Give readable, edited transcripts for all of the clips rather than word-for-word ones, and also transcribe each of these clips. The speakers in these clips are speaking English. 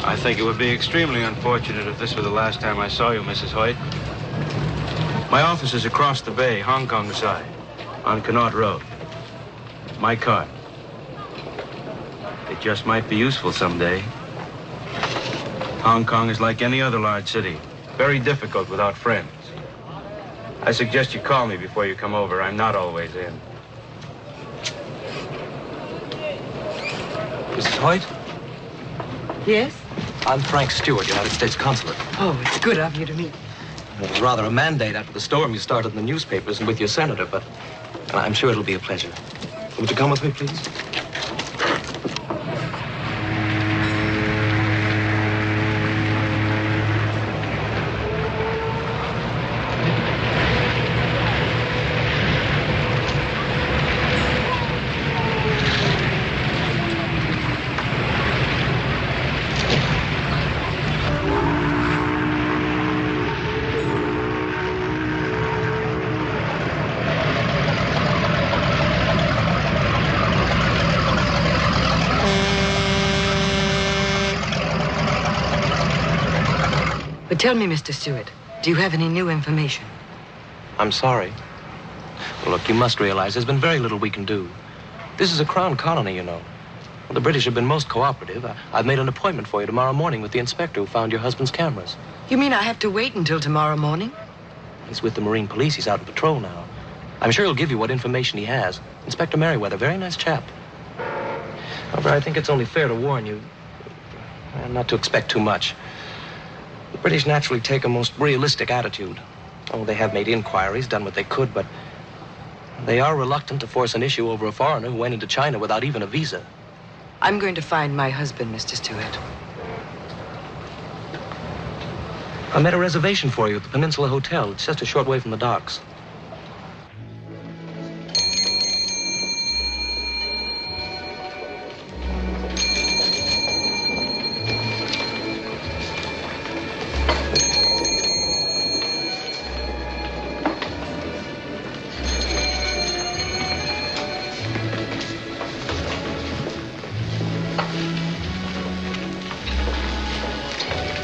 I think it would be extremely unfortunate if this were the last time I saw you, Mrs. Hoyt. My office is across the bay, Hong Kong side, on Connaught Road. My card. It just might be useful someday. Hong Kong is like any other large city, very difficult without friends. I suggest you call me before you come over. I'm not always in. Mrs. Hoyt? Yes? I'm Frank Stewart, United States Consulate. Oh, it's good of you to meet. It was rather a mandate after the storm you started in the newspapers and with your senator, but I'm sure it'll be a pleasure. Would you come with me, please? But tell me, Mr. Stewart, do you have any new information? I'm sorry. Well, look, you must realize there's been very little we can do. This is a crown colony, you know. Well, the British have been most cooperative. I've made an appointment for you tomorrow morning with the inspector who found your husband's cameras. You mean I have to wait until tomorrow morning? He's with the Marine Police. He's out on patrol now. I'm sure he'll give you what information he has. Inspector Merriweather, very nice chap. However, I think it's only fair to warn you not to expect too much. The British naturally take a most realistic attitude. Oh, they have made inquiries, done what they could, but they are reluctant to force an issue over a foreigner who went into China without even a visa. I'm going to find my husband, Mr. Stewart. I made a reservation for you at the Peninsula Hotel. It's just a short way from the docks.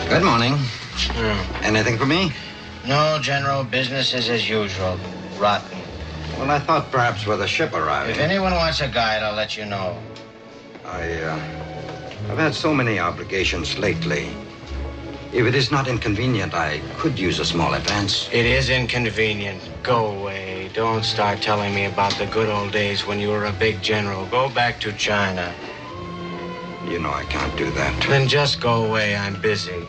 Good morning. Anything for me? No, General. Business is as usual. Rotten. Well, I thought perhaps with a ship arriving. If anyone wants a guide, I'll let you know. I've had so many obligations lately. If it is not inconvenient, I could use a small advance. It is inconvenient. Go away. Don't start telling me about the good old days when you were a big general. Go back to China. You know I can't do that. Then just go away. I'm busy.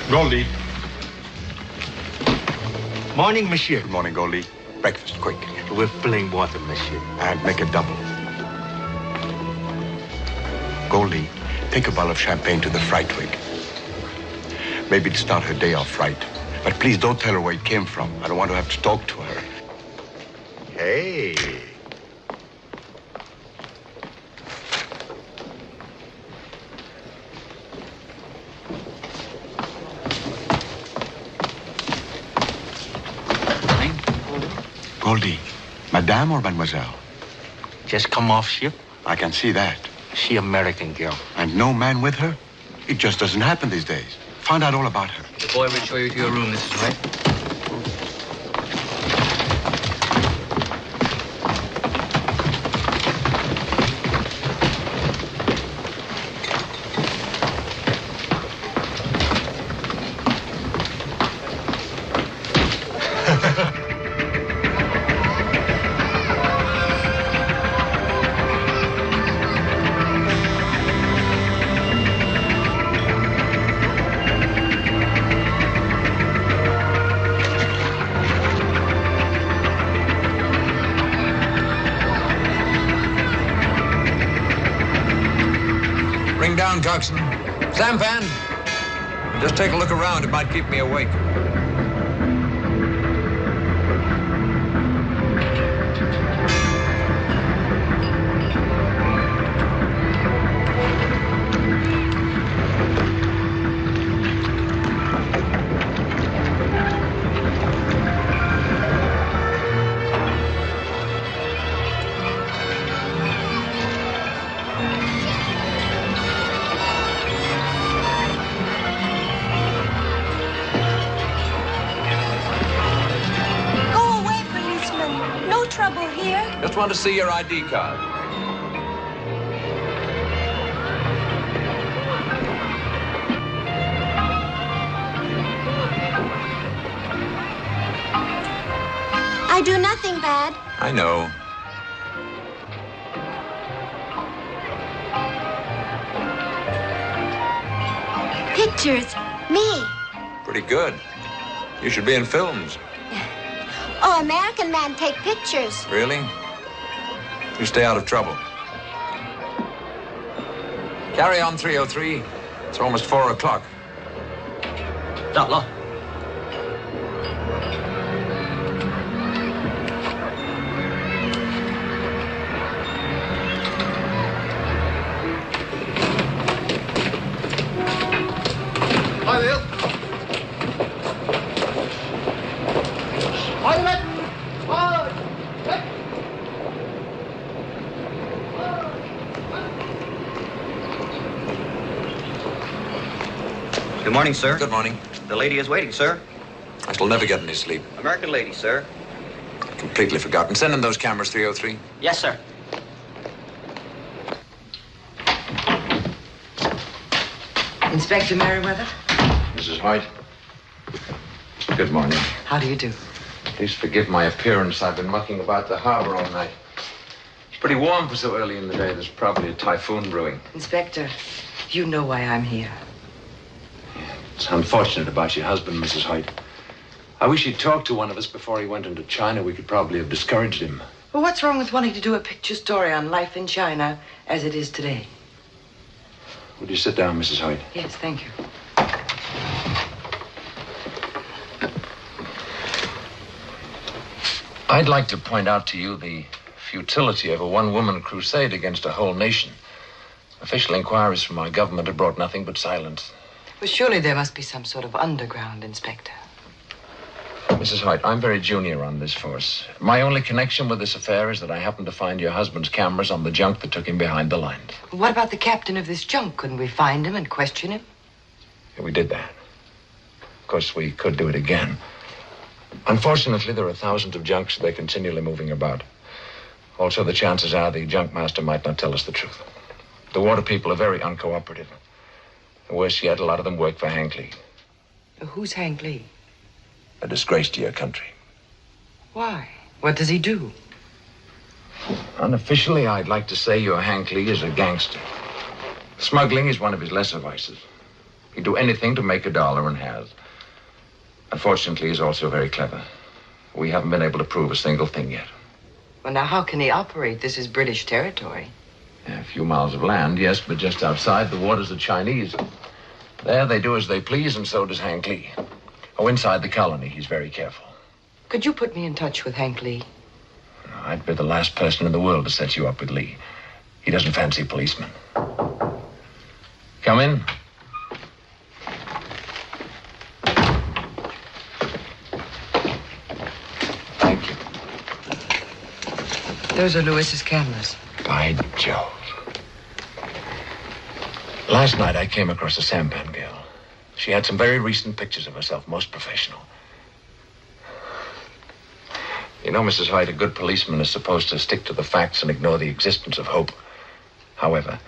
Goldie. Morning, monsieur. Good morning, Goldie. Breakfast, quick. With plain water, monsieur. And make it double. Goldie, take a bottle of champagne to the fright wig. Maybe to start her day off right. But please don't tell her where it came from. I don't want to have to talk to her. Hey. Goldie, madame or mademoiselle? Just come off ship. I can see that. She American girl. And no man with her? It just doesn't happen these days. Find out all about her. The boy will show you to your room, Mrs. Hoyt. Lying down, coxswain. Sampan, just take a look around. It might keep me awake. Just want to see your ID card. I do nothing bad. I know. Pictures. Me. Pretty good. You should be in films. Oh, American man take pictures. Really? You stay out of trouble. Carry on, 303. It's almost 4 o'clock. Đọc lo. Hi, Bill. Good morning, sir. Good morning. The lady is waiting, sir. I shall never get any sleep. American lady, sir. Completely forgotten. Send in those cameras, 303. Yes, sir. Inspector Merriweather, Mrs. Hoyt. Good morning. how do you do? Please forgive my appearance. I've been mucking about the harbor all night. It's pretty warm for so early in the day. There's probably a typhoon brewing. Inspector, you know why I'm here. It's unfortunate about your husband, Mrs. Hoyt. I wish he'd talked to one of us before he went into China. We could probably have discouraged him. Well, what's wrong with wanting to do a picture story on life in China as it is today? Would you sit down, Mrs. Hoyt? Yes, thank you. I'd like to point out to you the futility of a one-woman crusade against a whole nation. Official inquiries from our government have brought nothing but silence. Well, surely there must be some sort of underground, Inspector. Mrs. Hoyt, I'm very junior on this force. My only connection with this affair is that I happened to find your husband's cameras on the junk that took him behind the lines. What about the captain of this junk? Couldn't we find him and question him? Yeah, we did that. Of course, we could do it again. Unfortunately, there are thousands of junks. They're continually moving about. Also, the chances are the junk master might not tell us the truth. The water people are very uncooperative. And worse yet, a lot of them work for Hank Lee. Who's Hank Lee? A disgrace to your country. Why? What does he do? Unofficially, I'd like to say your Hank Lee is a gangster. Smuggling is one of his lesser vices. He'd do anything to make a dollar and has. Unfortunately, he's also very clever. We haven't been able to prove a single thing yet. Well, now, how can he operate? This is British territory. Yeah, a few miles of land, yes, but just outside, the waters are Chinese. There, they do as they please, and so does Hank Lee. Oh, inside the colony, he's very careful. Could you put me in touch with Hank Lee? I'd be the last person in the world to set you up with Lee. He doesn't fancy policemen. Come in. Thank you. Those are Lewis's cameras. By Jove. Last night, I came across a sampan girl. She had some very recent pictures of herself, most professional. You know, Mrs. Hoyt, a good policeman is supposed to stick to the facts and ignore the existence of hope. However,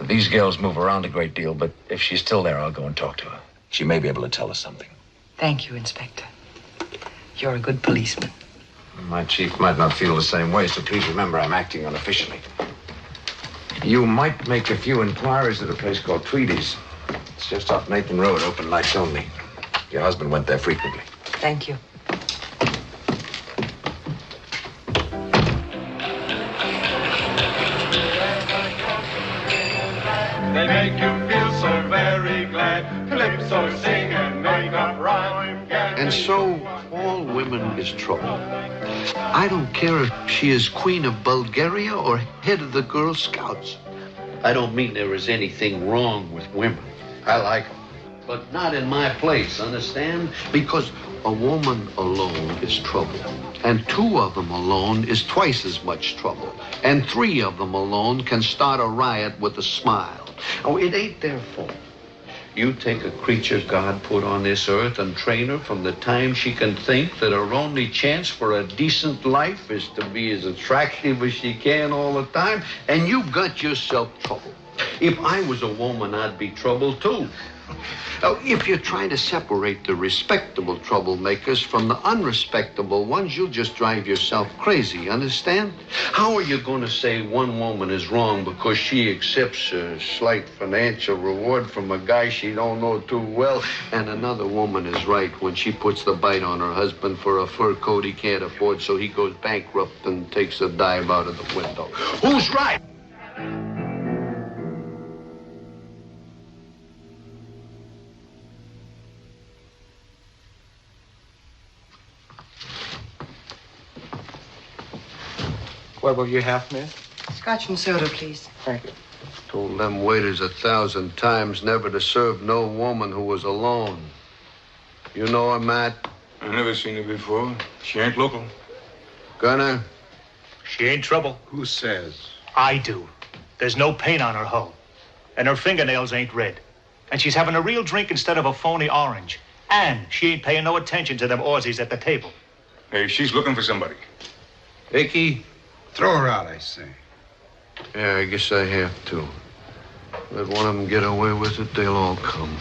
these girls move around a great deal, but if she's still there, I'll go and talk to her. She may be able to tell us something. Thank you, Inspector. You're a good policeman. My chief might not feel the same way, so please remember I'm acting unofficially. You might make a few inquiries at a place called Tweedy's. It's just off Nathan Road, open nights only. Your husband went there frequently. Thank you. They make you feel so very glad. Calypso sing and make up rhyme. And so, all women is trouble. I don't care if she is Queen of Bulgaria or head of the Girl Scouts. I don't mean there is anything wrong with women. I like them. But not in my place, understand? Because a woman alone is trouble. And 2 of them alone is twice as much trouble. And 3 of them alone can start a riot with a smile. Oh, it ain't their fault. You take a creature God put on this earth and train her from the time she can think that her only chance for a decent life is to be as attractive as she can all the time, and you got yourself trouble. If I was a woman, I'd be trouble too. Now, if you're trying to separate the respectable troublemakers from the unrespectable ones, you'll just drive yourself crazy, understand? How are you going to say one woman is wrong because she accepts a slight financial reward from a guy she don't know too well, and another woman is right when she puts the bite on her husband for a fur coat he can't afford, so he goes bankrupt and takes a dive out of the window? Who's right? What will you have, miss? Scotch and soda, please. Thank you. Told them waiters 1,000 times never to serve no woman who was alone. You know her, Matt? I never seen her before. She ain't local. Gunner? She ain't trouble. Who says? I do. There's no paint on her hull. And her fingernails ain't red. And she's having a real drink instead of a phony orange. And she ain't paying no attention to them Aussies at the table. Hey, she's looking for somebody. Icky? Throw her out, I say. Yeah, I guess I have to. Let one of them get away with it, they'll all come.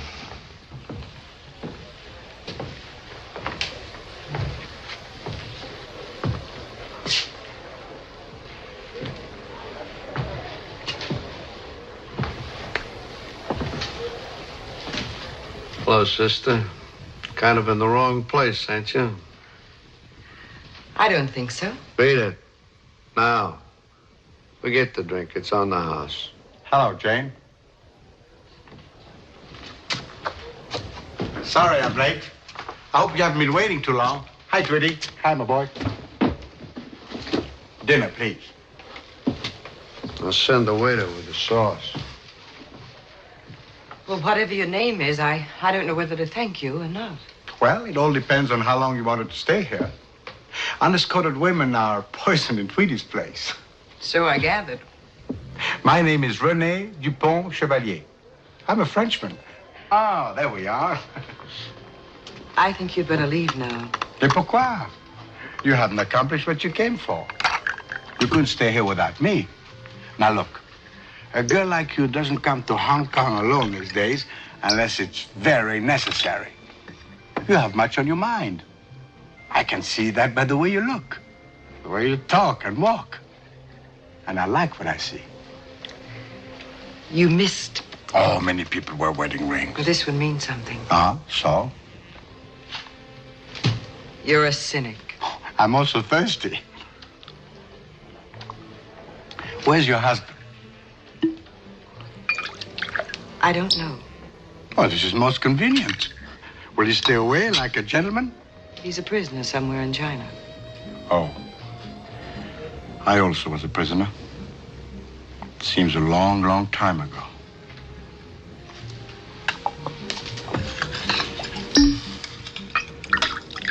Hello, sister. Kind of in the wrong place, ain't you? I don't think so. Beat it. Now, forget the drink. It's on the house. Hello, Jane. Sorry I'm late. I hope you haven't been waiting too long. Hi, Twitty. Hi, my boy. Dinner, please. I'll send the waiter with the sauce. Well, whatever your name is, I don't know whether to thank you or not. Well, it all depends on how long you wanted to stay here. Honest-coated women are poison in Tweedy's place. So I gathered. My name is Rennie Dupont-Chevalier. I'm a Frenchman. Ah, there we are. I think you'd better leave now. Et pourquoi? You haven't accomplished what you came for. You couldn't stay here without me. Now, look. A girl like you doesn't come to Hong Kong alone these days unless it's very necessary. You have much on your mind. I can see that by the way you look, the way you talk and walk. And I like what I see. You missed. Oh, many people wear wedding rings. Well, this would mean something. So? You're a cynic. I'm also thirsty. Where's your husband? I don't know. Oh, this is most convenient. Will you stay away like a gentleman? He's a prisoner somewhere in China. Oh. I also was a prisoner. Seems a long, long time ago.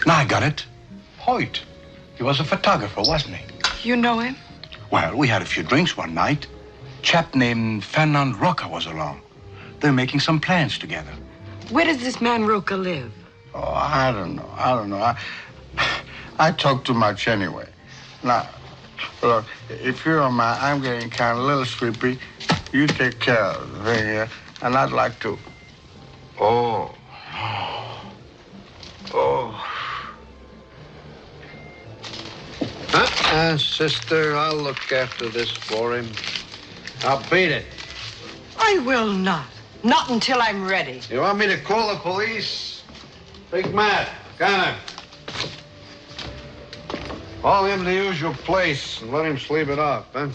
Now I got it. Hoyt. He was a photographer, wasn't he? You know him? Well, we had a few drinks one night. Chap named Fernand Roca was along. They're making some plans together. Where does this man Roca live? Oh, I don't know. I talk too much anyway. Now, look, if you don't mind, I'm getting kind of a little sleepy. You take care of the thing here, and I'd like to. Oh. Sister, I'll look after this for him. I'll beat it. I will not. Not until I'm ready. You want me to call the police? Big Matt, Gunner. Haul him to the usual place and let him sleep it off, huh?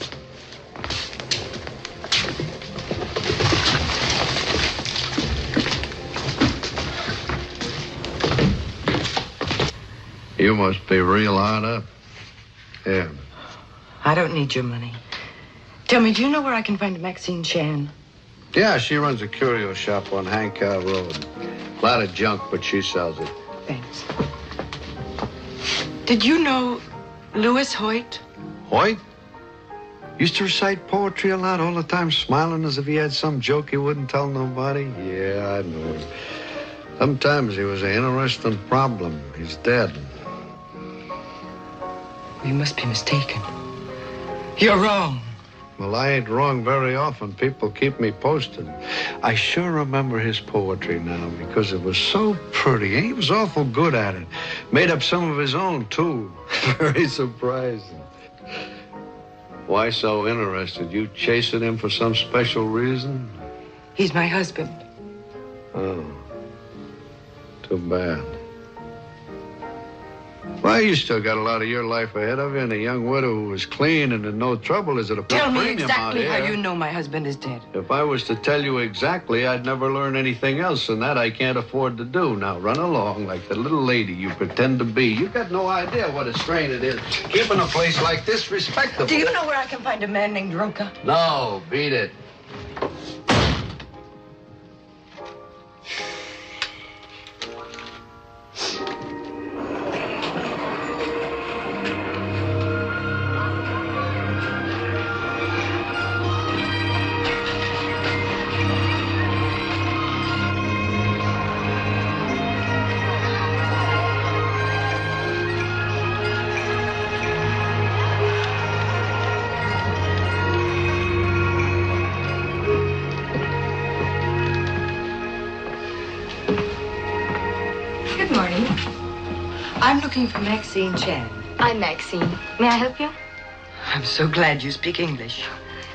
You must be real hard up. Yeah. I don't need your money. Tell me, do you know where I can find Maxine Chan? Yeah, she runs a curio shop on Hancock Road. A lot of junk, but she sells it. Thanks. Did you know Louis Hoyt? Hoyt? Used to recite poetry a lot, all the time smiling as if he had some joke he wouldn't tell nobody. Yeah, I know him. Sometimes he was an interesting problem. He's dead. You must be mistaken. You're wrong. Well, I ain't wrong very often. People keep me posted. I sure remember his poetry now because it was so pretty. He was awful good at it. Made up some of his own, too. Very surprising. Why so interested? You chasing him for some special reason? He's my husband. Oh. Too bad. Well, you still got a lot of your life ahead of you, and a young widow who was clean and in no trouble is at a Tell me premium out exactly here. how you know my husband is dead. If I was to tell you exactly, I'd never learn anything else, and that I can't afford to do. Now, run along like the little lady you pretend to be. You got no idea what a strain it is, keeping a place like this respectable. Do you know where I can find a man named Roca? No, beat it. Good morning. I'm looking for Maxine Chan. I'm Maxine. May I help you? I'm so glad you speak English.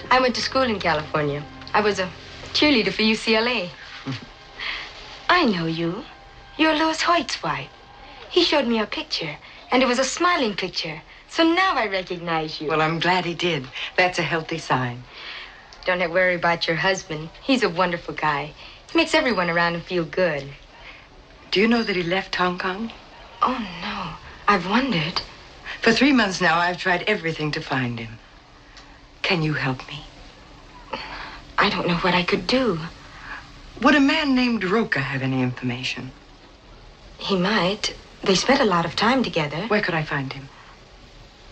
I went to school in California. I was a cheerleader for UCLA. I know you. You're Louis Hoyt's wife. He showed me a picture, and it was a smiling picture. So now I recognize you. Well, I'm glad he did. That's a healthy sign. Don't worry about your husband. He's a wonderful guy. He makes everyone around him feel good. Do you know that he left Hong Kong? Oh, no. I've wondered. For 3 months now, I've tried everything to find him. Can you help me? I don't know what I could do. Would a man named Roca have any information? He might. They spent a lot of time together. Where could I find him?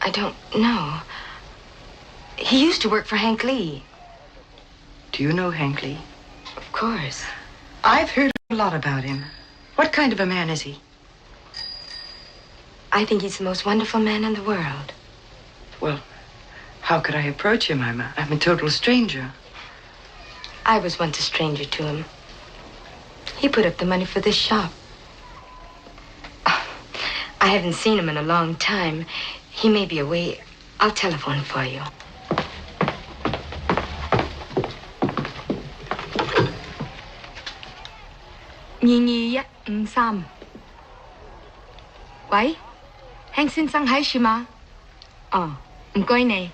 I don't know. He used to work for Hank Lee. Do you know Hank Lee? Of course. I've heard a lot about him. What kind of a man is he? I think he's the most wonderful man in the world. Well, how could I approach him? I'm a total stranger. I was once a stranger to him. He put up the money for this shop. I haven't seen him in a long time. He may be away. I'll telephone for you.喂, 興先生喺處嗎？哦，唔該你。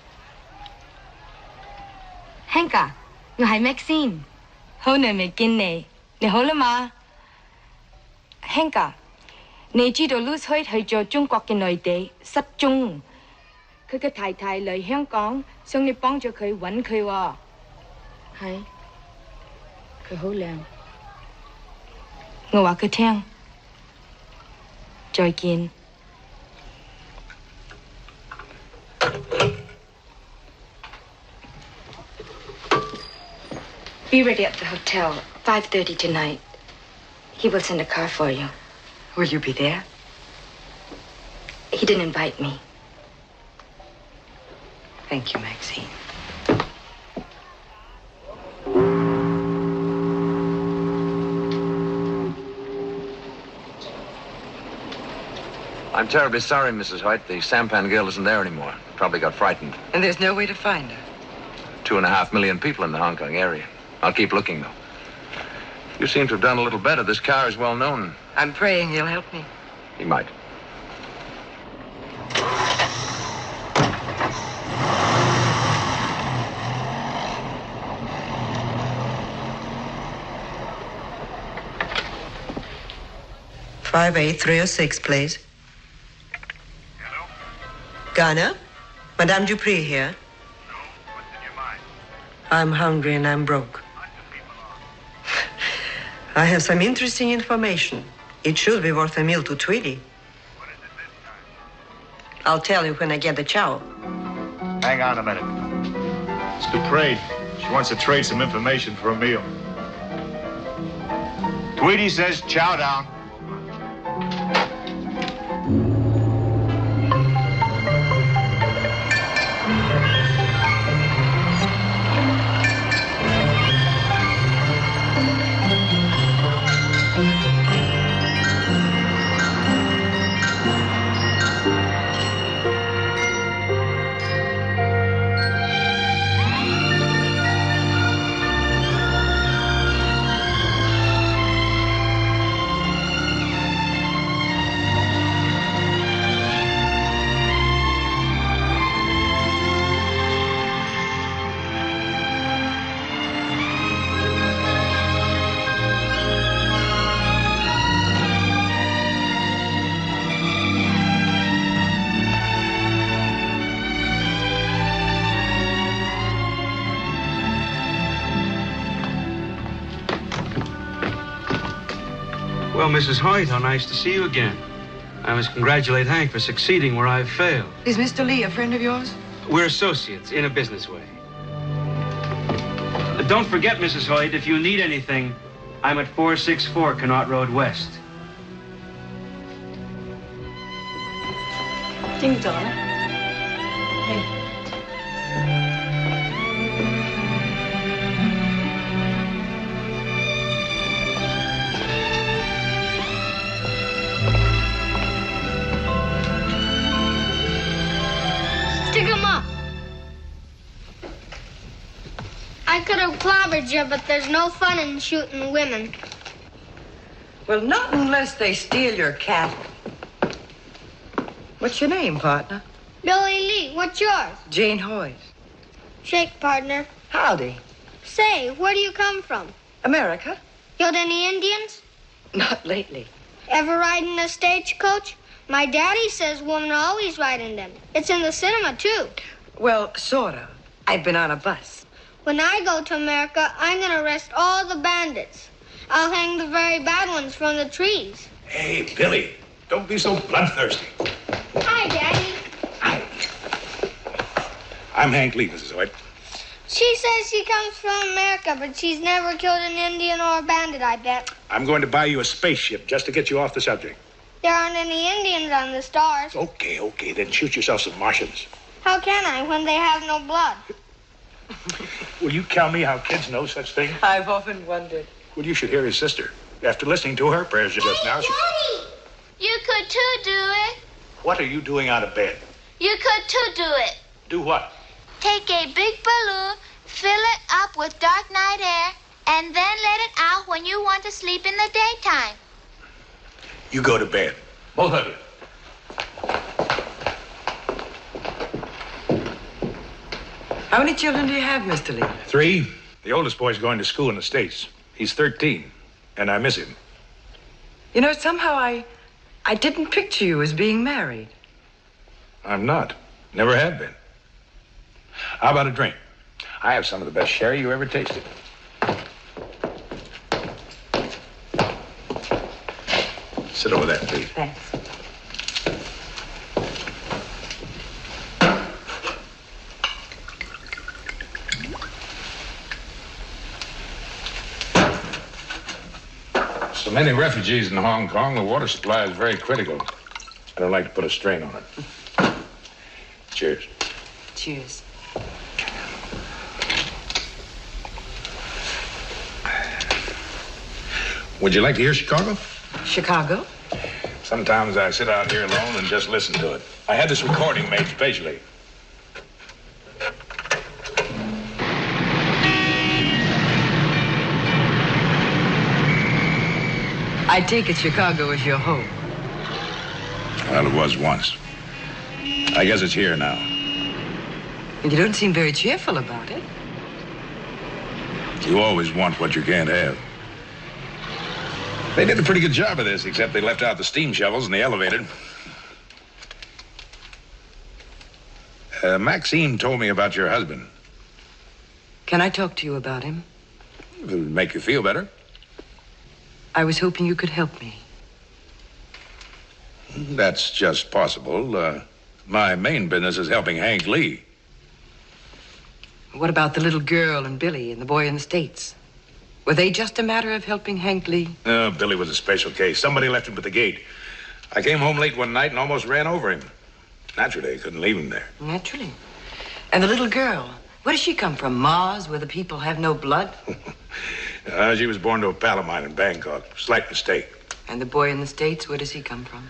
Hank啊，我係 Maxine，好耐未見你，你好啦嘛 ？Hank啊，你知道 Louis Hoyt 去咗中國嘅內地失蹤，佢嘅太太嚟香港，想你幫助佢揾佢喎。係，佢好靚。我話佢聽，再見。Be ready at the hotel, 5:30 tonight. He will send a car for you. Will you be there? He didn't invite me. Thank you, Maxine. I'm terribly sorry, Mrs. Hoyt. The sampan girl isn't there anymore. Probably got frightened. And there's no way to find her. 2.5 million people in the Hong Kong area. I'll keep looking, though. You seem to have done a little better. This car is well known. I'm praying he'll help me. He might. Five 306, please. Ghana? Madame Dupree here. I'm hungry and I'm broke. I have some interesting information. It should be worth a meal to Tweety. I'll tell you when I get the chow. Hang on a minute. It's Dupree. She wants to trade some information for a meal. Tweety says chow down. Well, Mrs. Hoyt, how nice to see you again. I must congratulate Hank for succeeding where I've failed. Is Mr. Lee a friend of yours? We're associates in a business way. Don't forget, Mrs. Hoyt, if you need anything, I'm at 464 Connaught Road West. Ding dong. Hey. Stick 'em up. I could have clobbered you, but there's no fun in shooting women. Well, not unless they steal your cat. What's your name, partner? Billy Lee, what's yours? Jane Hoyt. Shake, partner. Howdy. Say, where do you come from? America? Killed any Indians? Not lately. Ever ride in a stagecoach? My daddy says women always ride in them. It's in the cinema, too. Well, sort of. I've been on a bus. When I go to America, I'm going to arrest all the bandits. I'll hang the very bad ones from the trees. Hey, Billy, don't be so bloodthirsty. Hi, Daddy. I'm Hank Lee, Mrs. Hoyt. She says she comes from America, but she's never killed an Indian or a bandit, I bet. I'm going to buy you a spaceship just to get you off the subject. There aren't any Indians on the stars. Okay, then shoot yourself some Martians. How can I when they have no blood? Will you tell me how kids know such things? I've often wondered. Well, you should hear his sister. After listening to her prayers just now, she... Daddy! You could too do it. What are you doing out of bed? You could too do it. Do what? Take a big balloon, fill it up with dark night air, and then let it out when you want to sleep in the daytime. You go to bed. Both of you. How many children do you have, Mr. Lee? 3. The oldest boy's going to school in the States. He's 13, and I miss him. You know, somehow I didn't picture you as being married. I'm not. Never have been. How about a drink? I have some of the best sherry you ever tasted. Sit over there, please. Thanks. So many refugees in Hong Kong, the water supply is very critical. I don't like to put a strain on it. Cheers. Cheers. Would you like to hear Chicago? Chicago? Sometimes I sit out here alone and just listen to it. I had this recording made specially. I take it Chicago is your home. Well, it was once. I guess it's here now. And you don't seem very cheerful about it. You always want what you can't have. They did a pretty good job of this, except they left out the steam shovels and the elevator. Maxine told me about your husband. Can I talk to you about him? It'll make you feel better. I was hoping you could help me. That's just possible. My main business is helping Hank Lee. What about the little girl and Billy and the boy in the States? Were they just a matter of helping Hank Lee? Billy was a special case. Somebody left him at the gate. I came home late one night and almost ran over him. Naturally, I couldn't leave him there. Naturally. And the little girl, where does she come from? Mars, where the people have no blood? She was born to a pal of mine in Bangkok. Slight mistake. And the boy in the States, where does he come from?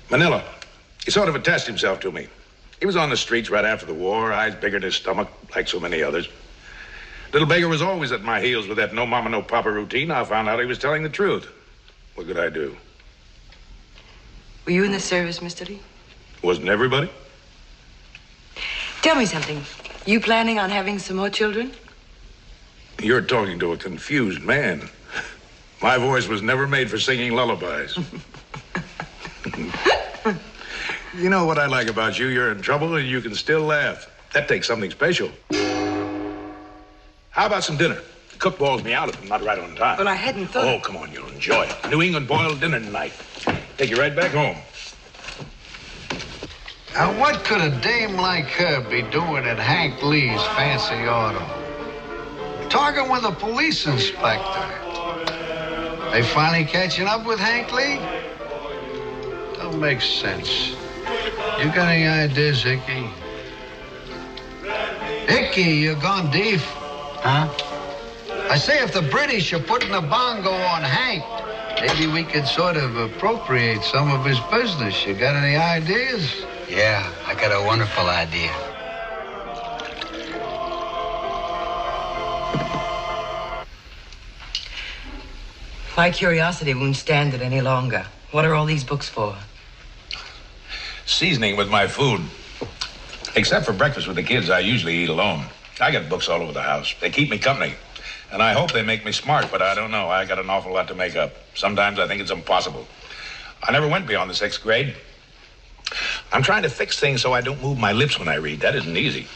Manila. He sort of attached himself to me. He was on the streets right after the war, eyes bigger than his stomach, like so many others. Little beggar was always at my heels with that no mama, no papa routine. I found out he was telling the truth. What could I do? Were you in the service, Mr. Lee? Wasn't everybody? Tell me something. You planning on having some more children? You're talking to a confused man. My voice was never made for singing lullabies. You know what I like about you? You're in trouble and you can still laugh. That takes something special. How about some dinner? The cook balls me out if I'm not right on time. Well, I hadn't thought... Oh, come on, you'll enjoy it. New England boiled dinner tonight. Take you right back home. Now, what could a dame like her be doing at Hank Lee's fancy auto? Talking with a police inspector. They finally catching up with Hank Lee? Don't make sense. You got any ideas, Icky? Icky, you're gone deaf. Huh? I say if the British are putting a bongo on Hank, maybe we could sort of appropriate some of his business. You got any ideas? Yeah, I got a wonderful idea. My curiosity won't stand it any longer. What are all these books for? Seasoning with my food. Except for breakfast with the kids, I usually eat alone. I got books all over the house. They keep me company. And I hope they make me smart, but I don't know. I got an awful lot to make up. Sometimes I think it's impossible. I never went beyond the 6th grade. I'm trying to fix things so I don't move my lips when I read. That isn't easy.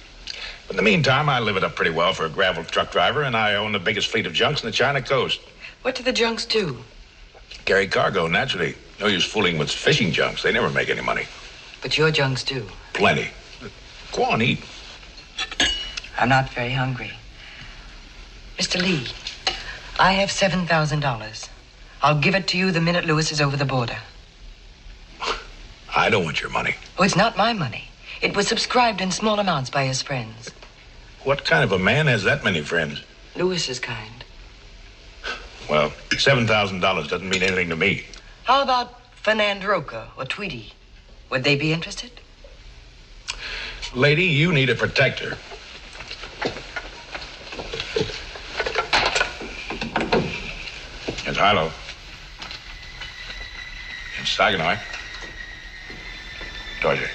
But in the meantime, I live it up pretty well for a gravel truck driver, and I own the biggest fleet of junks in the China coast. What do the junks do? Carry cargo, naturally. No use fooling with fishing junks. They never make any money. But your junks do. Plenty. Go on, eat. I'm not very hungry. Mr. Lee, I have $7,000. I'll give it to you the minute Lewis is over the border. I don't want your money. Oh, it's not my money. It was subscribed in small amounts by his friends. What kind of a man has that many friends? Lewis's kind. Well, $7,000 doesn't mean anything to me. How about Fernand Roca or Tweety? Would they be interested? Lady, you need a protector. It's Hilo. It's Saginaw. Georgia.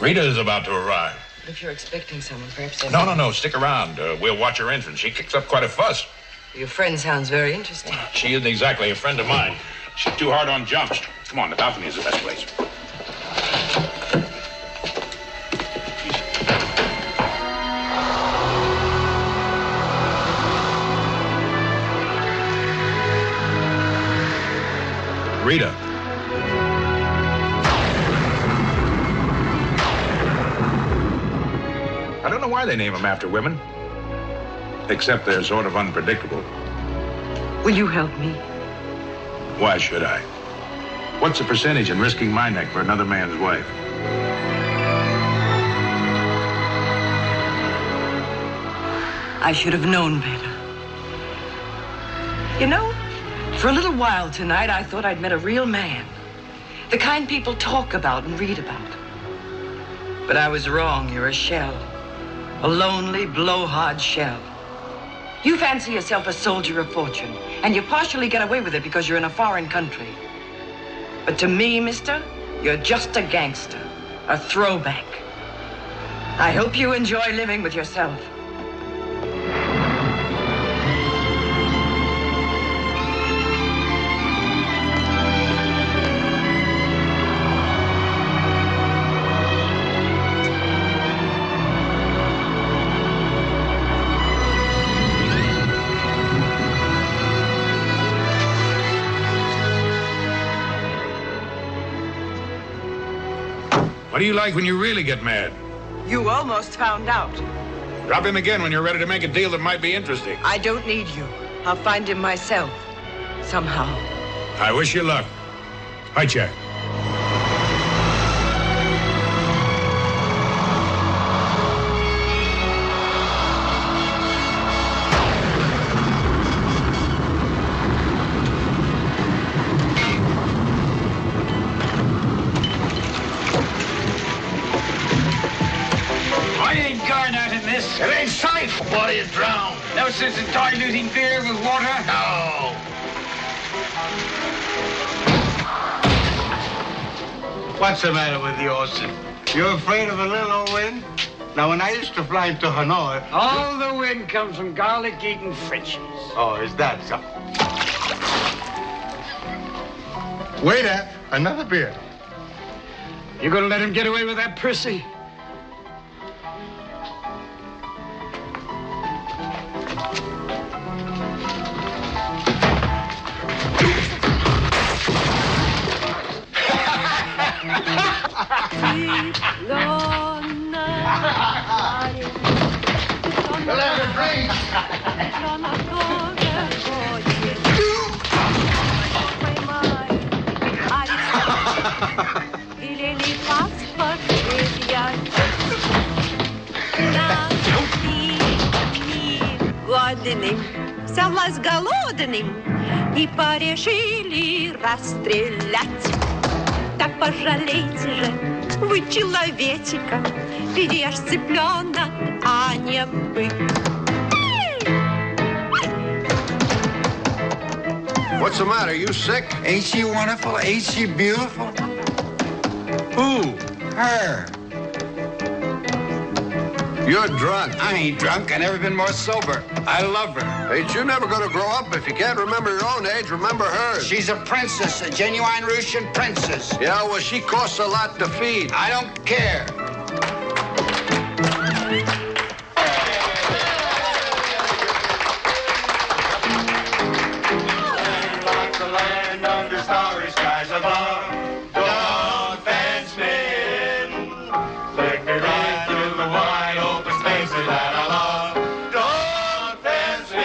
Rita is about to arrive. If you're expecting someone, perhaps... No. Stick around. We'll watch her entrance. She kicks up quite a fuss. Your friend sounds very interesting. She isn't exactly a friend of mine. She's too hard on jumps. Come on, the balcony is the best place. Rita. I don't know why they name them after women. Except they're sort of unpredictable. Will you help me? Why should I? What's the percentage in risking my neck for another man's wife? I should have known better. You know, for a little while tonight, I thought I'd met a real man. The kind people talk about and read about. But I was wrong. You're a shell. A lonely, blowhard shell. You fancy yourself a soldier of fortune, and you partially get away with it because you're in a foreign country. But to me, mister, you're just a gangster, a throwback. I hope you enjoy living with yourself. What do you like when you really get mad? You almost found out. Drop him again when you're ready to make a deal that might be interesting. I don't need you. I'll find him myself. Somehow. I wish you luck. Hi, Jack. It ain't safe. Body is drowned. No sense in diluting beer with water. No. What's the matter with you, Orson? You're afraid of a little old wind? Now, when I used to fly into Hanoi... All the wind comes from garlic-eating Frenchies. Oh, is that so? Waiter, another beer. You gonna let him get away with that, Percy? Let her drink. Годным, сама с голодным, и порешили расстрелять. Так пожалейте же, вы человечика, ведь я ж цыпленок, а не бык. What's the matter? You sick? Ain't she wonderful? Ain't she beautiful? Who? Her. You're drunk. I ain't drunk. I never been more sober. I love her. Ain't you never gonna grow up? If you can't remember your own age, remember hers. She's a princess, a genuine Russian princess. Yeah, well, she costs a lot to feed. I don't care. Lots of land under starry skies above. Don't fence me in. Take me right through the wide open spaces that I love. Don't fence me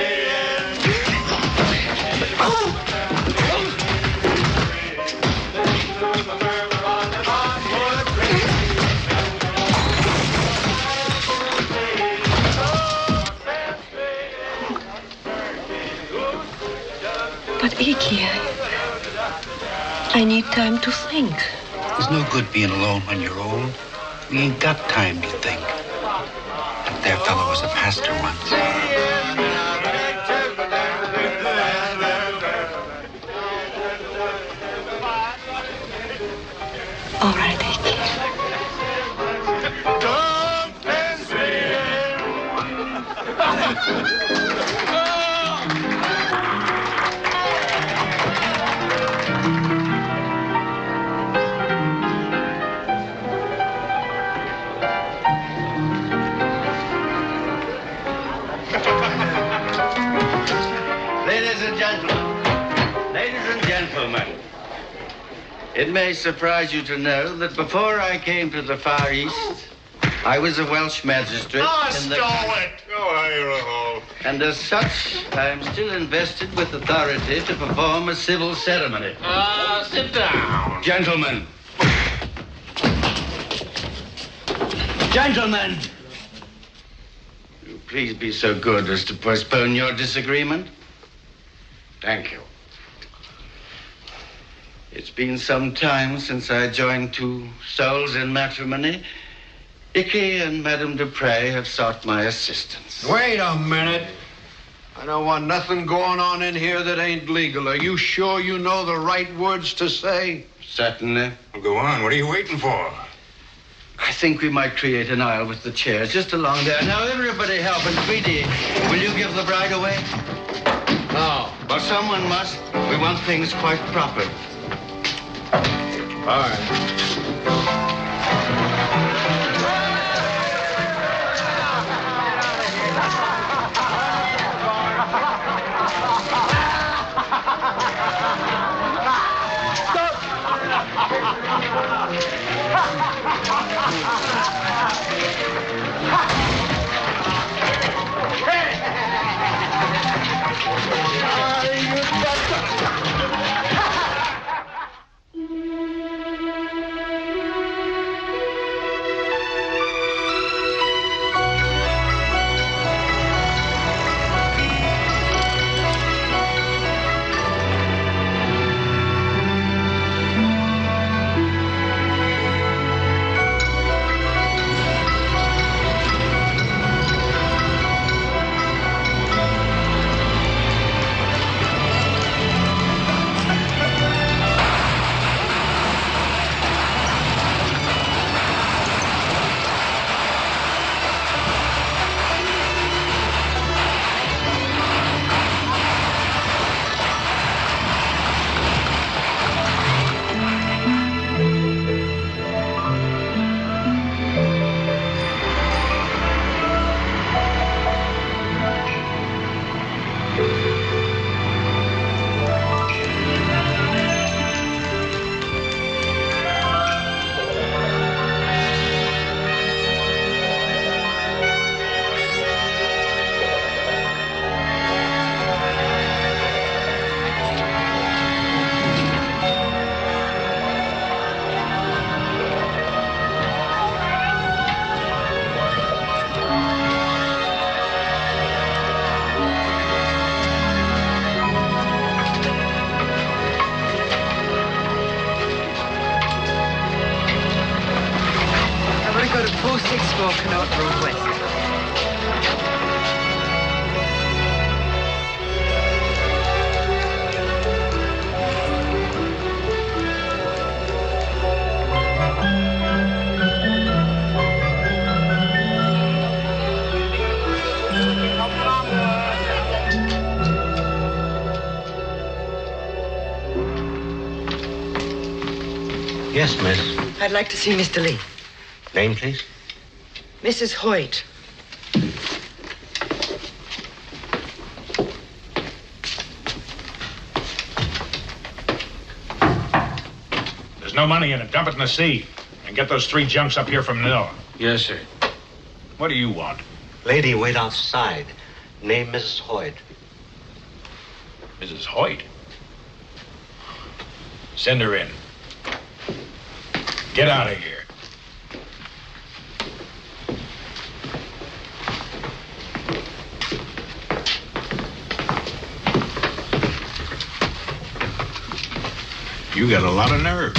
But Iggy, I need time to think. There's no good being alone when you're old. We ain't got time to think. That there fellow was a pastor once. All right, Iggy. Don't fence me Ladies and gentlemen, it may surprise you to know that before I came to the Far East, I was a Welsh magistrate. Oh, stole it! Go home. And as such, I am still invested with authority to perform a civil ceremony. Sit down. Gentlemen. Gentlemen! Will you please be so good as to postpone your disagreement? Thank you. It's been some time since I joined two souls in matrimony. Icky and Madame Dupre have sought my assistance. Wait a minute. I don't want nothing going on in here that ain't legal. Are you sure you know the right words to say? Certainly. Well, go on. What are you waiting for? I think we might create an aisle with the chairs just along there. Now, everybody help. And Tweety, will you give the bride away? No. Well, someone must. We want things quite proper. All right. Yes, miss. I'd like to see Mr. Lee. Name, please? Mrs. Hoyt. There's no money in it. Dump it in the sea. And get those 3 junks up here from Manila. Yes, sir. What do you want? Lady, wait outside. Name Mrs. Hoyt. Mrs. Hoyt? Send her in. Get out of here. You got a lot of nerve.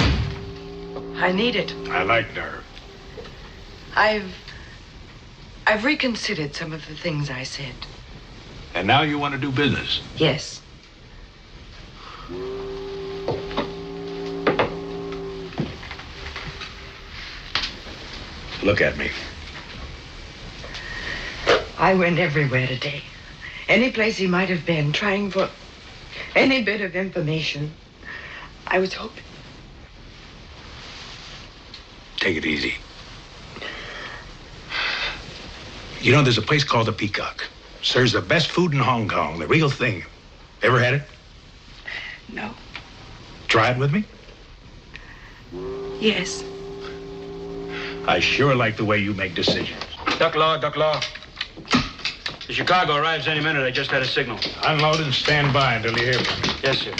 I need it. I like nerve. I've reconsidered some of the things I said. And now you want to do business? Yes. Look at me. I went everywhere today. Any place he might have been, trying for any bit of information. I was hoping. Take it easy. You know, there's a place called the Peacock. Serves the best food in Hong Kong, the real thing. Ever had it? No. Try it with me? Yes. I sure like the way you make decisions. Duck Law. The Chicago arrives any minute. I just had a signal. Unload and stand by until you hear from me. Yes, sir.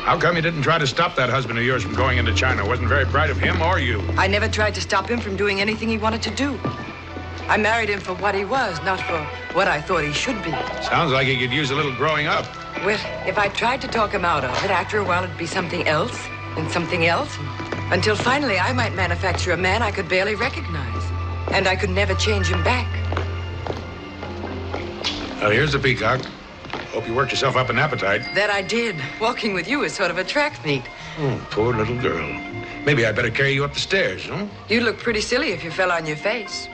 How come you didn't try to stop that husband of yours from going into China? Wasn't very bright of him or you. I never tried to stop him from doing anything he wanted to do. I married him for what he was, not for what I thought he should be. Sounds like he could use a little growing up. Well, if I tried to talk him out of it, after a while it'd be something else, and something else, until finally I might manufacture a man I could barely recognize. And I could never change him back. Well, here's the Peacock. Hope you worked yourself up an appetite. That I did. Walking with you is sort of a track meet. Poor little girl. Maybe I better carry you up the stairs, huh? You'd look pretty silly if you fell on your face.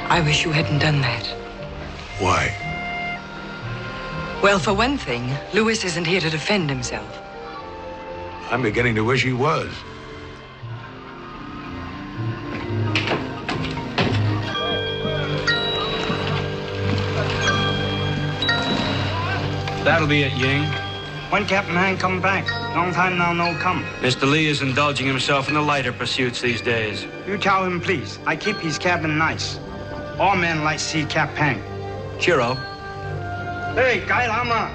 I wish you hadn't done that. Why? Well, for one thing, Louis isn't here to defend himself. I'm beginning to wish he was. That'll be it, Ying. When Captain Han come back? Long time now no come. Mr. Lee is indulging himself in the lighter pursuits these days. You tell him, please. I keep his cabin nice. All men like see Cap Pang. Cheero. Hey, Guy Lama.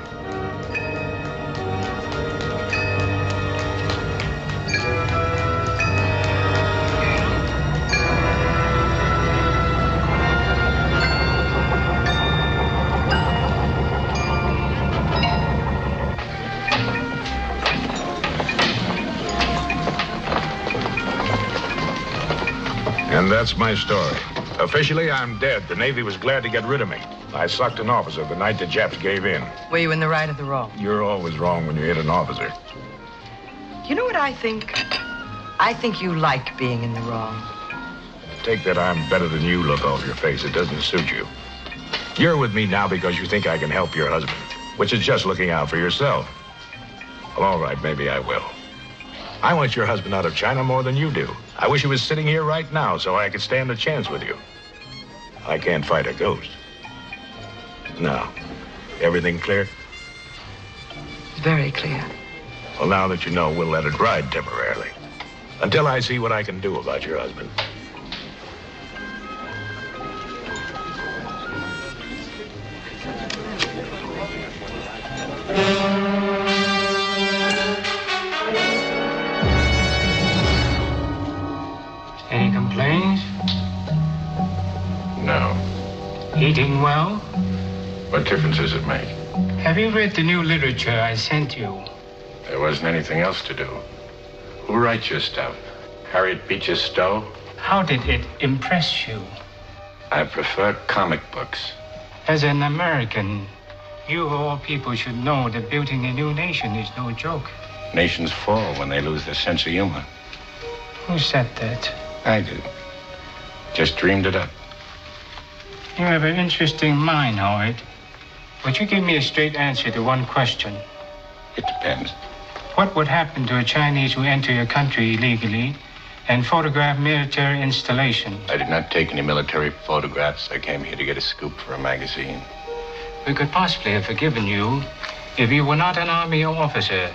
And that's my story. Officially, I'm dead. The Navy was glad to get rid of me. I sucked an officer the night the Japs gave in. Were you in the right or the wrong? You're always wrong when you hit an officer. You know what I think? I think you like being in the wrong. Take that I'm better than you look off your face. It doesn't suit you. You're with me now because you think I can help your husband, which is just looking out for yourself. Well, all right, maybe I will. I want your husband out of China more than you do. I wish he was sitting here right now so I could stand a chance with you. I can't fight a ghost. Now, everything clear? Very clear. Well, now that you know, we'll let it ride temporarily. Until I see what I can do about your husband. Any complaints? No. Eating well? What difference does it make? Have you read the new literature I sent you? There wasn't anything else to do. Who writes your stuff? Harriet Beecher Stowe? How did it impress you? I prefer comic books. As an American, you of all people should know that building a new nation is no joke. Nations fall when they lose their sense of humor. Who said that? I did. Just dreamed it up. You have an interesting mind, Howard. Would you give me a straight answer to one question? It depends. What would happen to a Chinese who enter your country illegally and photograph military installations? I did not take any military photographs. I came here to get a scoop for a magazine. We could possibly have forgiven you if you were not an army officer.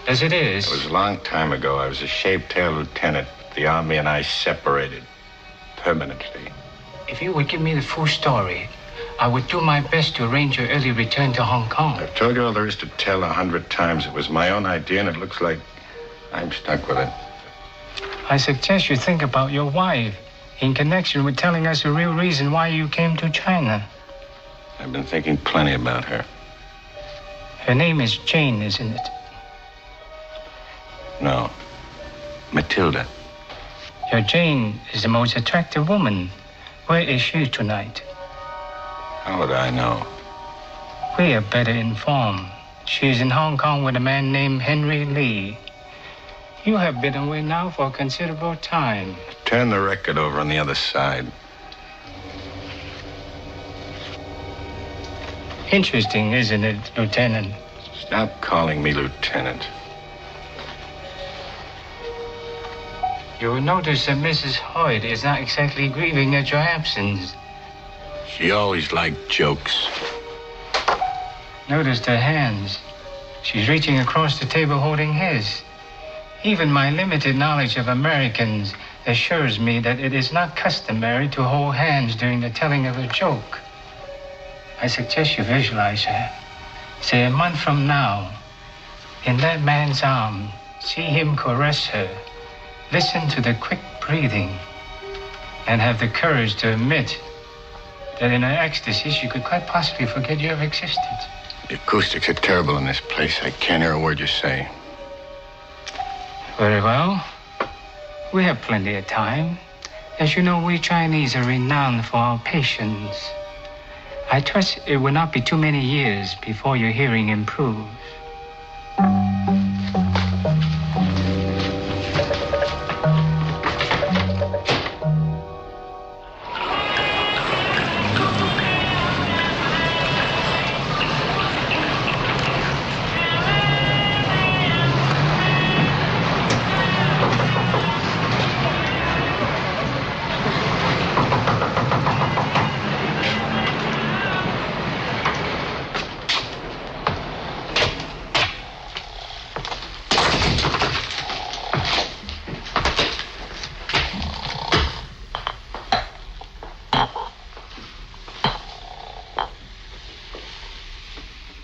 As it is... It was a long time ago. I was a shaved-tail lieutenant. The Army and I separated permanently. If you would give me the full story, I would do my best to arrange your early return to Hong Kong. I've told you all there is to tell 100 times. It was my own idea, and it looks like I'm stuck with it. I suggest you think about your wife in connection with telling us the real reason why you came to China. I've been thinking plenty about her. Her name is Jane, isn't it? No. Matilda. Your Jane is the most attractive woman. Where is she tonight? How would I know? We are better informed. She is in Hong Kong with a man named Henry Lee. You have been away now for a considerable time. Turn the record over on the other side. Interesting, isn't it, Lieutenant? Stop calling me Lieutenant. You will notice that Mrs. Hoyt is not exactly grieving at your absence. She always liked jokes. Notice her hands. She's reaching across the table holding his. Even my limited knowledge of Americans assures me that it is not customary to hold hands during the telling of a joke. I suggest you visualize her. Say a month from now, in that man's arm, see him caress her. Listen to the quick breathing and have the courage to admit that in her ecstasy she could quite possibly forget you have existed. The acoustics are terrible in this place. I can't hear a word you say. Very well. We have plenty of time. As you know, we Chinese are renowned for our patience. I trust it will not be too many years before your hearing improves.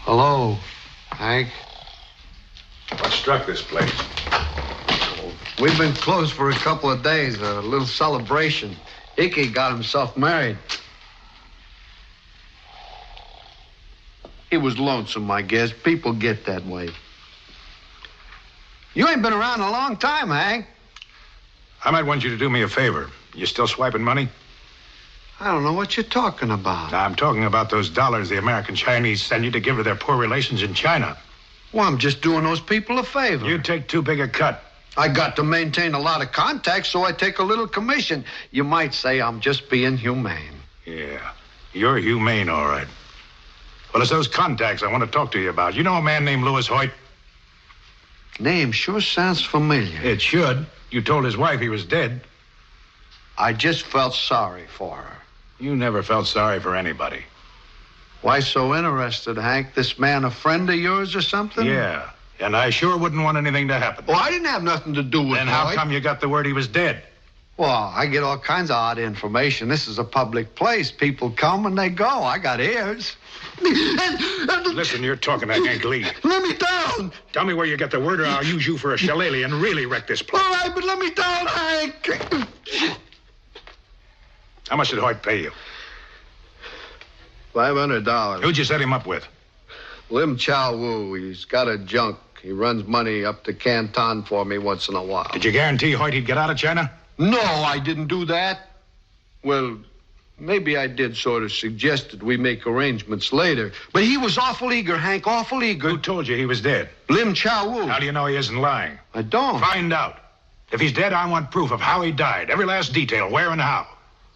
Hello, Hank. What struck this place? We've been closed for a couple of days, a little celebration. Icky got himself married. He was lonesome, I guess. People get that way. You ain't been around a long time, Hank. I might want you to do me a favor. You still swiping money? I don't know what you're talking about. I'm talking about those dollars the American Chinese send you to give to their poor relations in China. Well, I'm just doing those people a favor. You take too big a cut. I got to maintain a lot of contacts, so I take a little commission. You might say I'm just being humane. Yeah, you're humane, all right. Well, it's those contacts I want to talk to you about. You know a man named Louis Hoyt? Name sure sounds familiar. It should. You told his wife he was dead. I just felt sorry for her. You never felt sorry for anybody. Why so interested, Hank? This man a friend of yours or something? Yeah, and I sure wouldn't want anything to happen. Well, I didn't have nothing to do with it. Then how come you got the word he was dead? Well, I get all kinds of odd information. This is a public place. People come and they go. I got ears. Listen, you're talking to Hank Lee. Let me down. Tell me where you get the word or I'll use you for a shillelagh and really wreck this place. All right, but let me down, Hank. How much did Hoyt pay you? $500. Who'd you set him up with? Lim Chow Wu. He's got a junk. He runs money up to Canton for me once in a while. Did you guarantee Hoyt he'd get out of China? No, I didn't do that. Well, maybe I did sort of suggested we make arrangements later. But he was awful eager, Hank, awful eager. Who told you he was dead? Lim Chow Wu. How do you know he isn't lying? I don't. Find out. If he's dead, I want proof of how he died. Every last detail, where and how.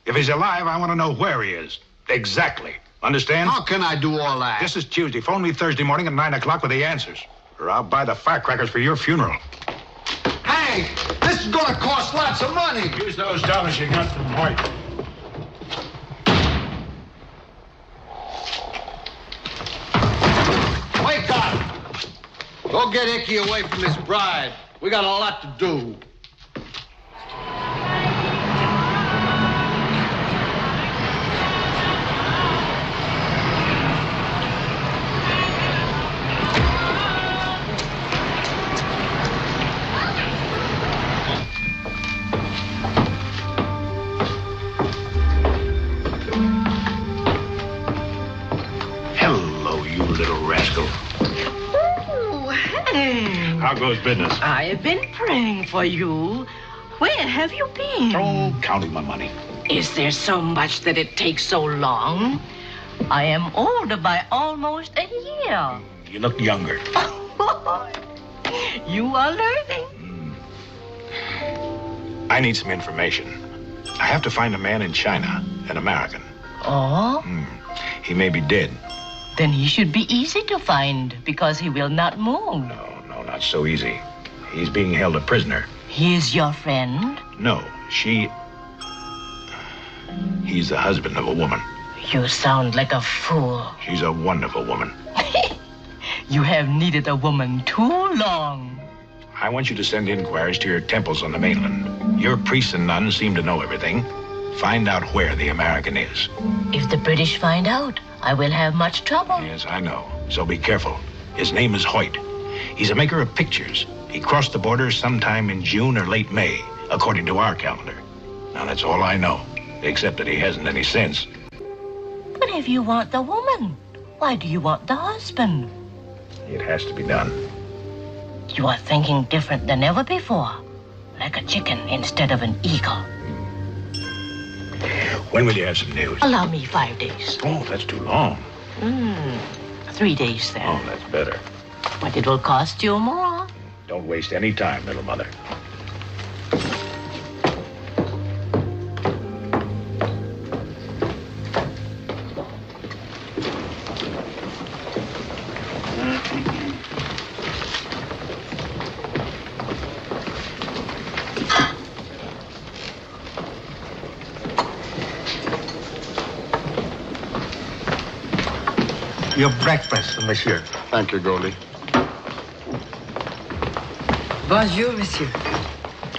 If he's alive, I want to know where he is. Exactly. Understand? How can I do all that? This is Tuesday. Phone me Thursday morning at 9 o'clock with the answers. Or I'll buy the firecrackers for your funeral. Hey, this is gonna cost lots of money. Use those dollars you got from Hoyt. Wake up! Go get Icky away from his bride. We got a lot to do. Hello, you little rascal. Oh, hey. How goes business? I have been praying for you. Where have you been? Oh, counting my money. Is there so much that it takes so long? I am older by almost a year. You look younger. You are learning. I need some information. I have to find a man in China, an American. Oh? He may be dead. Then he should be easy to find because he will not move. No, not so easy. He's being held a prisoner. He is your friend? No, he's the husband of a woman. You sound like a fool. She's a wonderful woman. You have needed a woman too long. I want you to send inquiries to your temples on the mainland. Your priests and nuns seem to know everything. Find out where the American is. If the British find out, I will have much trouble. Yes, I know. So be careful. His name is Hoyt. He's a maker of pictures. He crossed the border sometime in June or late May, according to our calendar. Now, that's all I know, except that he hasn't any sense. But if you want the woman, why do you want the husband? It has to be done. You are thinking different than ever before. Like a chicken instead of an eagle. When will you have some news? Allow me 5 days. Oh, that's too long. 3 days then. Oh, that's better. But it will cost you more. Don't waste any time, little mother. Your breakfast, monsieur. Thank you, Goldie. Bonjour, monsieur.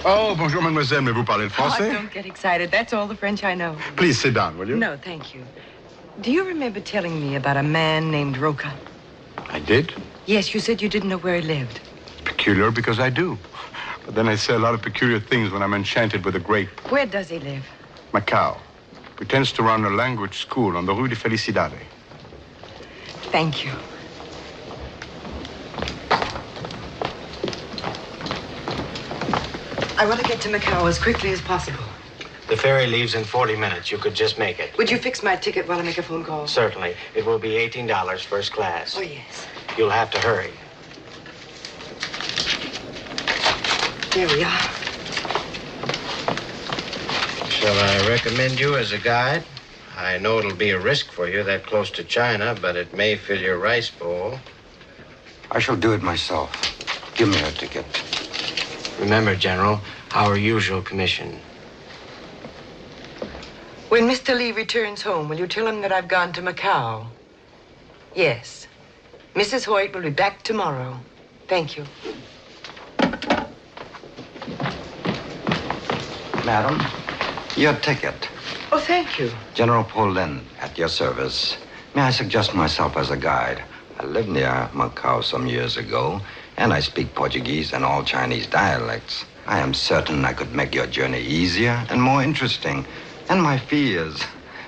Oh, bonjour, mademoiselle. Mais vous parlez le Oh, français? don't get excited. That's all the French I know. Please sit down, will you? No, thank you. Do you remember telling me about a man named Roca? I did. Yes, you said you didn't know where he lived. Peculiar because I do. But then I say a lot of peculiar things when I'm enchanted with a great Where does he live? Macau. Pretends to run a language school on the Rue de Felicidade. Thank you. I want to get to Macau as quickly as possible. The ferry leaves in 40 minutes. You could just make it. Would you fix my ticket while I make a phone call? Certainly. It will be $18 first class. Oh, yes. You'll have to hurry. There we are. Shall I recommend you as a guide? I know it'll be a risk for you that close to China, but it may fill your rice bowl. I shall do it myself. Give me a ticket. Remember, General, our usual commission. When Mr. Lee returns home, will you tell him that I've gone to Macau? Yes. Mrs. Hoyt will be back tomorrow. Thank you. Madam, your ticket. Oh, thank you. General Paulin, at your service. May I suggest myself as a guide? I lived near Macau some years ago, and I speak Portuguese and all Chinese dialects. I am certain I could make your journey easier and more interesting. And my fee is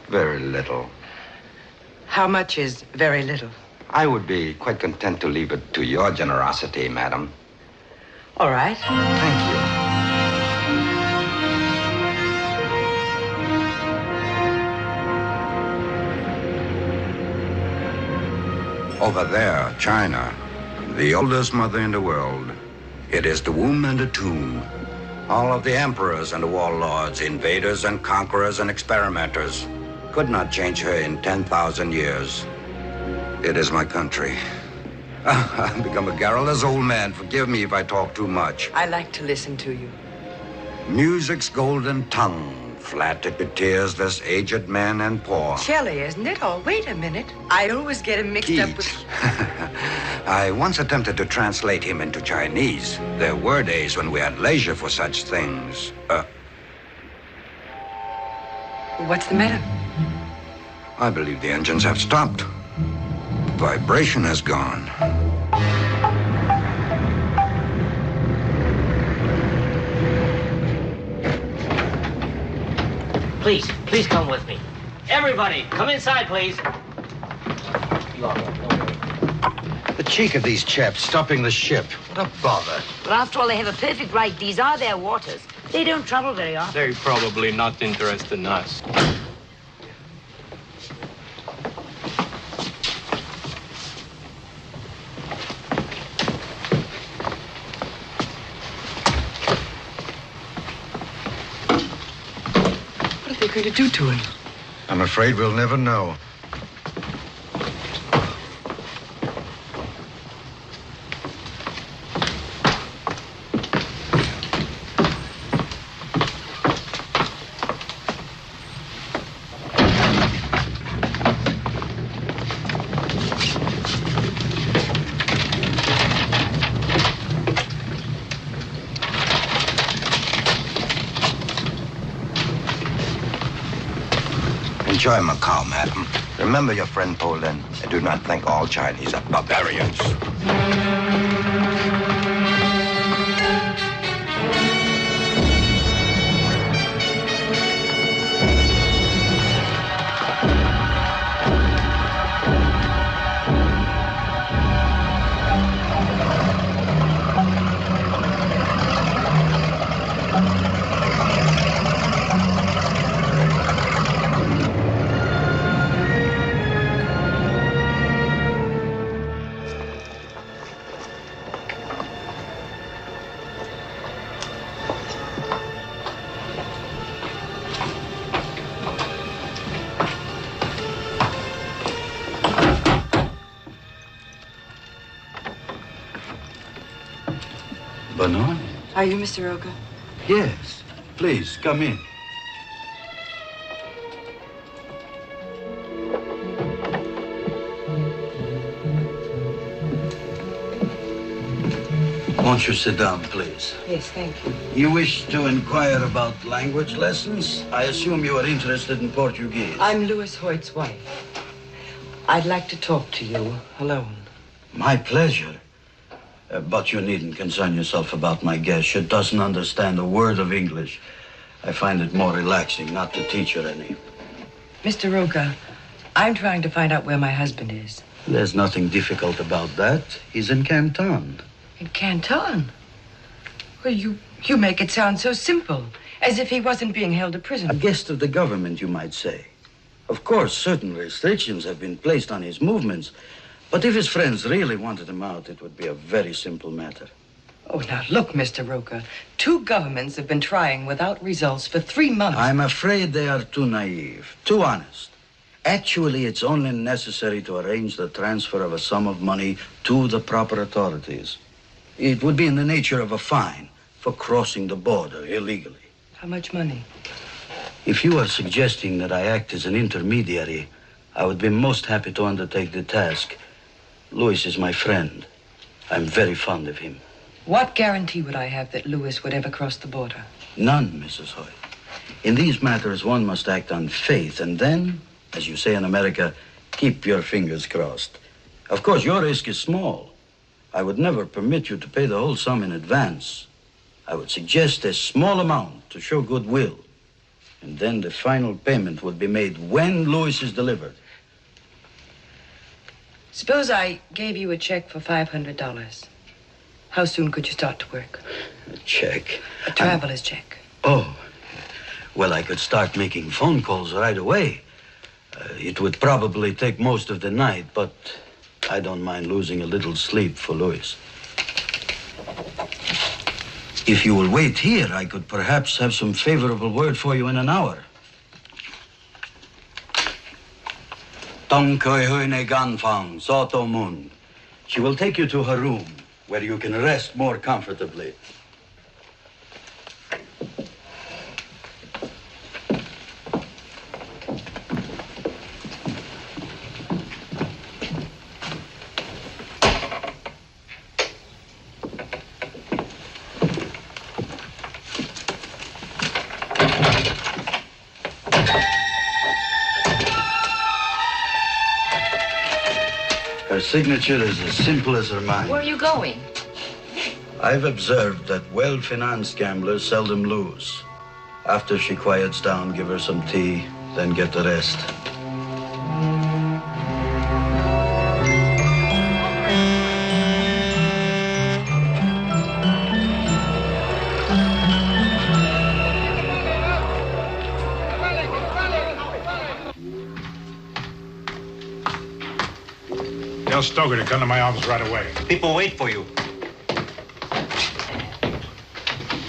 very little. How much is very little? I would be quite content to leave it to your generosity, madam. All right. Thank you. Over there, China, the oldest mother in the world. It is the womb and the tomb. All of the emperors and the warlords, invaders and conquerors and experimenters could not change her in 10,000 years. It is my country. I've become a garrulous old man. Forgive me if I talk too much. I like to listen to you. Music's golden tongue flattered with tears this aged man and poor. Shelley, isn't it? Oh, wait a minute. I always get him mixed up with... I once attempted to translate him into Chinese. There were days when we had leisure for such things. What's the matter? I believe the engines have stopped. Vibration has gone. Please come with me. Everybody, come inside, please. The cheek of these chaps stopping the ship. What a bother. But after all, they have a perfect right. These are their waters. They don't travel very often. They're probably not interested in us. What are they going to do to him? I'm afraid we'll never know. Enjoy Macau, madam. Remember your friend Poland. I do not think all Chinese are barbarians. Bernard? Are you Mr. Roca? Yes. Please, come in. Won't you sit down, please? Yes, thank you. You wish to inquire about language lessons? I assume you are interested in Portuguese. I'm Louis Hoyt's wife. I'd like to talk to you alone. My pleasure. But you needn't concern yourself about my guest. She doesn't understand a word of English. I find it more relaxing not to teach her any. Mr. Roca, I'm trying to find out where my husband is. There's nothing difficult about that. He's in Canton. In Canton? Well, you make it sound so simple, as if he wasn't being held a prisoner. A guest of the government, you might say. Of course, certain restrictions have been placed on his movements, but if his friends really wanted him out, it would be a very simple matter. Oh, now look, Mr. Roca. 2 governments have been trying without results for 3 months. I'm afraid they are too naive, too honest. Actually, it's only necessary to arrange the transfer of a sum of money to the proper authorities. It would be in the nature of a fine for crossing the border illegally. How much money? If you are suggesting that I act as an intermediary, I would be most happy to undertake the task. Louis is my friend. I'm very fond of him. What guarantee would I have that Louis would ever cross the border? None, Mrs. Hoyt. In these matters, one must act on faith, and then, as you say in America, keep your fingers crossed. Of course, your risk is small. I would never permit you to pay the whole sum in advance. I would suggest a small amount to show goodwill, and then the final payment would be made when Louis is delivered. Suppose I gave you a check for $500. How soon could you start to work? A check? A traveler's check. Oh, well, I could start making phone calls right away. It would probably take most of the night, but I don't mind losing a little sleep for Louis. If you will wait here, I could perhaps have some favorable word for you in an hour. Tong Koi Huine Ganfang, Soto Mun. She will take you to her room, where you can rest more comfortably. Her signature is as simple as her mind. Where are you going? I've observed that well-financed gamblers seldom lose. After she quiets down, give her some tea, then get the rest. Tell Stoker to come to my office right away. People wait for you.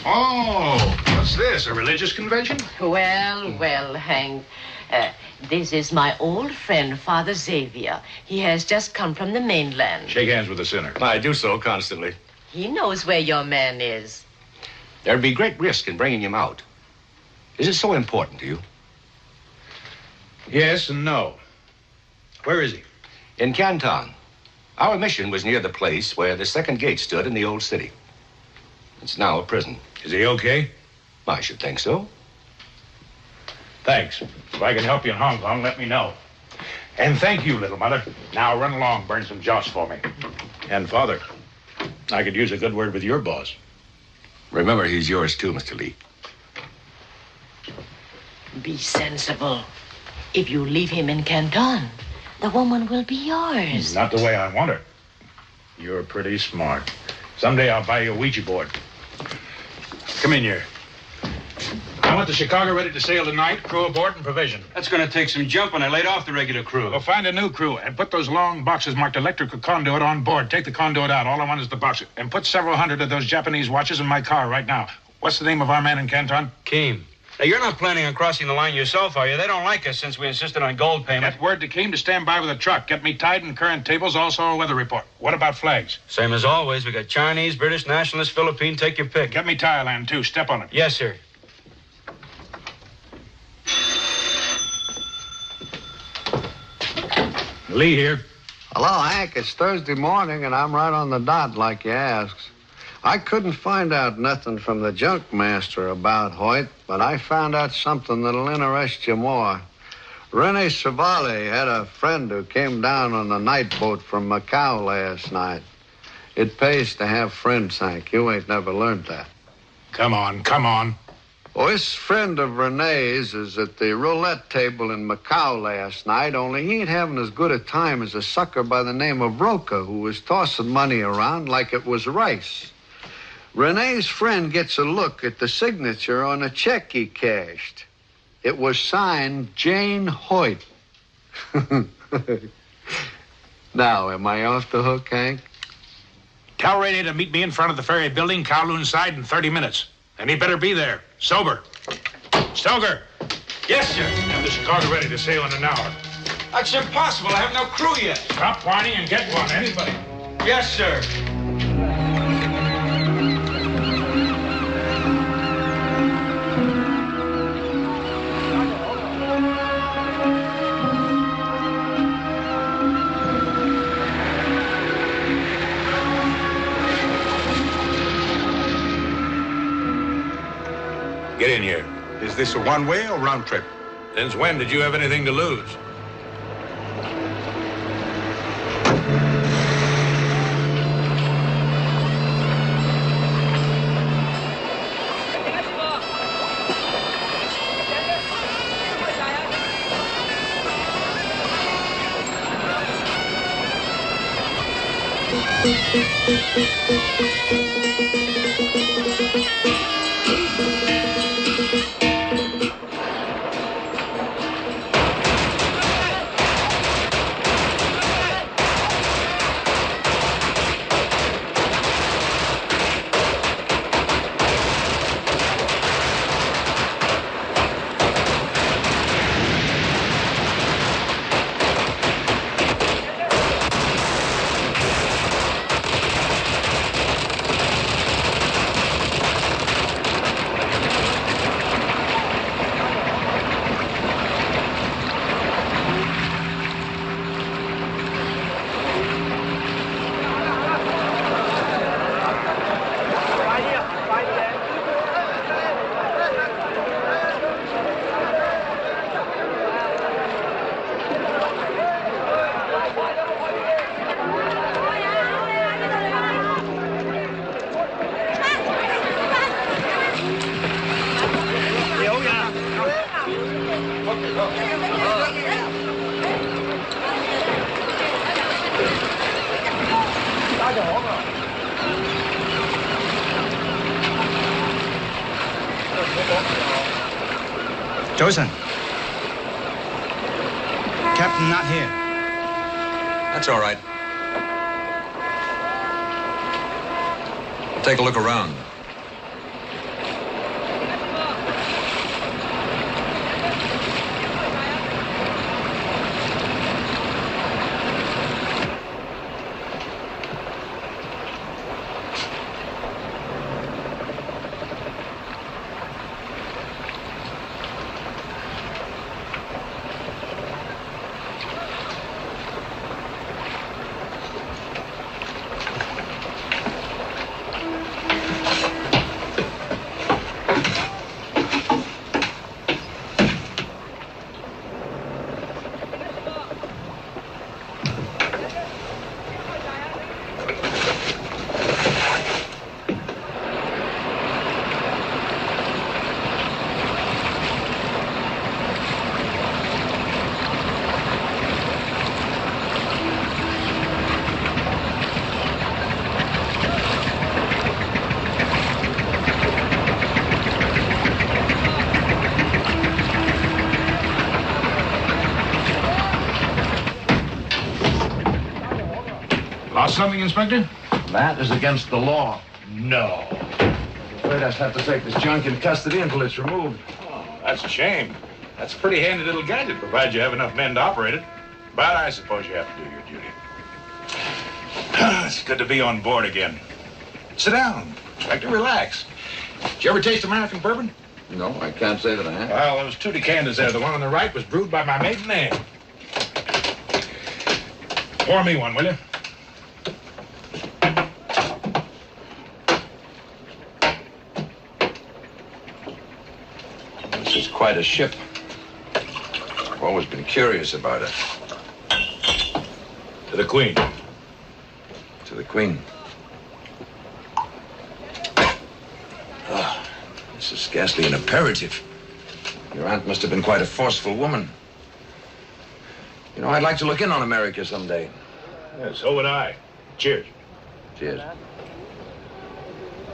Oh, what's this, a religious convention? Well, Hank. This is my old friend, Father Xavier. He has just come from the mainland. Shake hands with the sinner. I do so constantly. He knows where your man is. There'd be great risk in bringing him out. Is it so important to you? Yes and no. Where is he? In Canton. Our mission was near the place where the second gate stood in the old city. It's now a prison. Is he okay? I should think so. Thanks. If I can help you in Hong Kong, let me know. And thank you, little mother. Now run along, burn some joss for me. And Father, I could use a good word with your boss. Remember, he's yours too, Mr. Lee. Be sensible. If you leave him in Canton, the woman will be yours. Not the way I want her. You're pretty smart. Someday I'll buy you a Ouija board. Come in here. I want the Chicago ready to sail tonight, crew aboard and provision. That's going to take some jumping. I laid off the regular crew. Well, find a new crew and put those long boxes marked electrical conduit on board. Take the conduit out. All I want is the box. And put several hundred of those Japanese watches in my car right now. What's the name of our man in Canton? Keem. Now, you're not planning on crossing the line yourself, are you? They don't like us since we insisted on gold payment. Get word to Keem to stand by with a truck. Get me tide and current tables, also a weather report. What about flags? Same as always. We got Chinese, British, Nationalist, Philippine. Take your pick. Get me Thailand, too. Step on it. Yes, sir. Lee here. Hello, Hank. It's Thursday morning, and I'm right on the dot like you asked. I couldn't find out nothing from the junk master about Hoyt, but I found out something that'll interest you more. Rennie Savali had a friend who came down on the night boat from Macau last night. It pays to have friends, Hank. You ain't never learned that. Come on, come on. Well, this friend of Renee's is at the roulette table in Macau last night, only he ain't having as good a time as a sucker by the name of Roca, who was tossing money around like it was rice. Renee's friend gets a look at the signature on a check he cashed. It was signed Jane Hoyt. Now, am I off the hook, Hank? Tell Rennie to meet me in front of the ferry building, Kowloon side, in 30 minutes. And he better be there, sober. Stoker. Yes, sir. Have the Chicago ready to sail in an hour. That's impossible. I have no crew yet. Stop whining and get one, anybody. Yes, sir. Get in here. Is this a one-way or round trip? Since when did you have anything to lose? Joseph. Captain not here. That's all right. Take a look around. Lost something, Inspector? That is against the law. No. I'm afraid I have to take this junk in custody until it's removed. Oh, that's a shame. That's a pretty handy little gadget, provided you have enough men to operate it. But I suppose you have to do your duty. It's good to be on board again. Sit down, Inspector. Relax. Did you ever taste American bourbon? No, I can't say that I have. Well, there was two decanters there. The one on the right was brewed by my maiden name. Pour me one, will you? This is quite a ship. I've always been curious about it. To the Queen. To the Queen. Oh, this is scarcely an imperative. Your aunt must have been quite a forceful woman. You know, I'd like to look in on America someday. Yeah, so would I. Cheers. Cheers.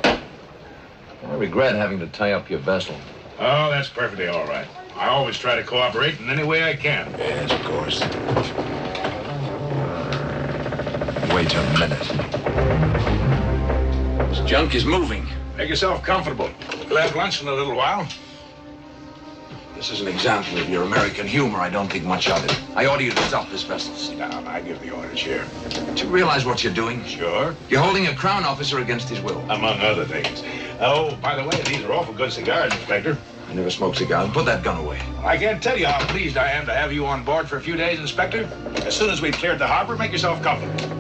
I regret having to tie up your vessel. Oh, that's perfectly all right. I always try to cooperate in any way I can. Yes, of course. Wait a minute. This junk is moving. Make yourself comfortable. We'll have lunch in a little while. This is an example of your American humor. I don't think much of it. I order you to stop this vessel. Sit down. I give the orders here. Do you realize what you're doing? Sure. You're holding a crown officer against his will. Among other things. Oh, by the way, these are awful good cigars, Inspector. I never smoke cigars. Put that gun away. I can't tell you how pleased I am to have you on board for a few days, Inspector. As soon as we've cleared the harbor, make yourself comfortable.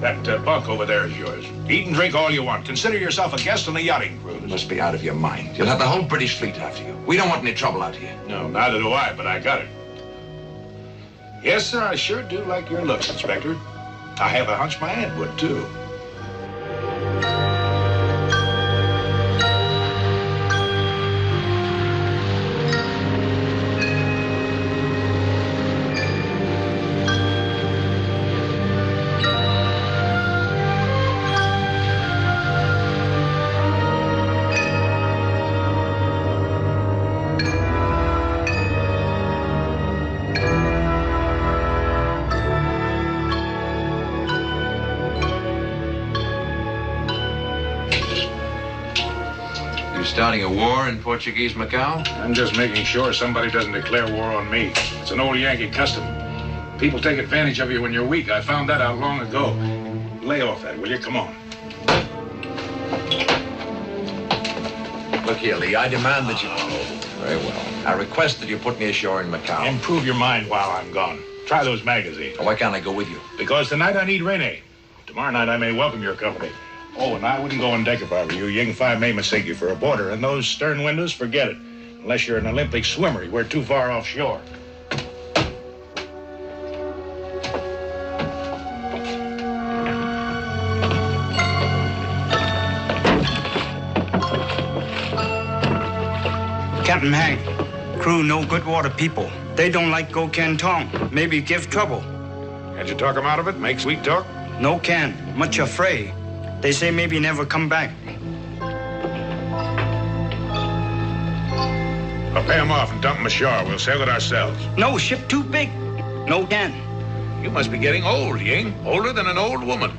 That bunk over there is yours. Eat and drink all you want. Consider yourself a guest on the yachting cruise. You must be out of your mind. You'll have the whole British fleet after you. We don't want any trouble out here. No, neither do I, but I got it. Yes, sir, I sure do like your looks, Inspector. I have a hunch my aunt would, too. Starting a war in Portuguese Macau? I'm just making sure somebody doesn't declare war on me. It's an old Yankee custom. People take advantage of you when you're weak. I found that out long ago. Lay off that, will you? Come on. Look here, Lee. I demand that you... Very well. I request that you put me ashore in Macau. Improve your mind while I'm gone. Try those magazines. Why can't I go with you? Because tonight I need Rennie. Tomorrow night I may welcome your company. Oh, and I wouldn't go on deck if I were you. Ying 5 may mistake you for a boarder. And those stern windows, forget it. Unless you're an Olympic swimmer, we're too far offshore. Captain Hank, crew no good water people. They don't like go Canton. Maybe give trouble. Can't you talk them out of it? Make sweet talk? No can. Much afraid. They say maybe never come back. I'll pay him off and dump him ashore. We'll sail it ourselves. No, ship too big. No can. You must be getting old, Ying. Older than an old woman.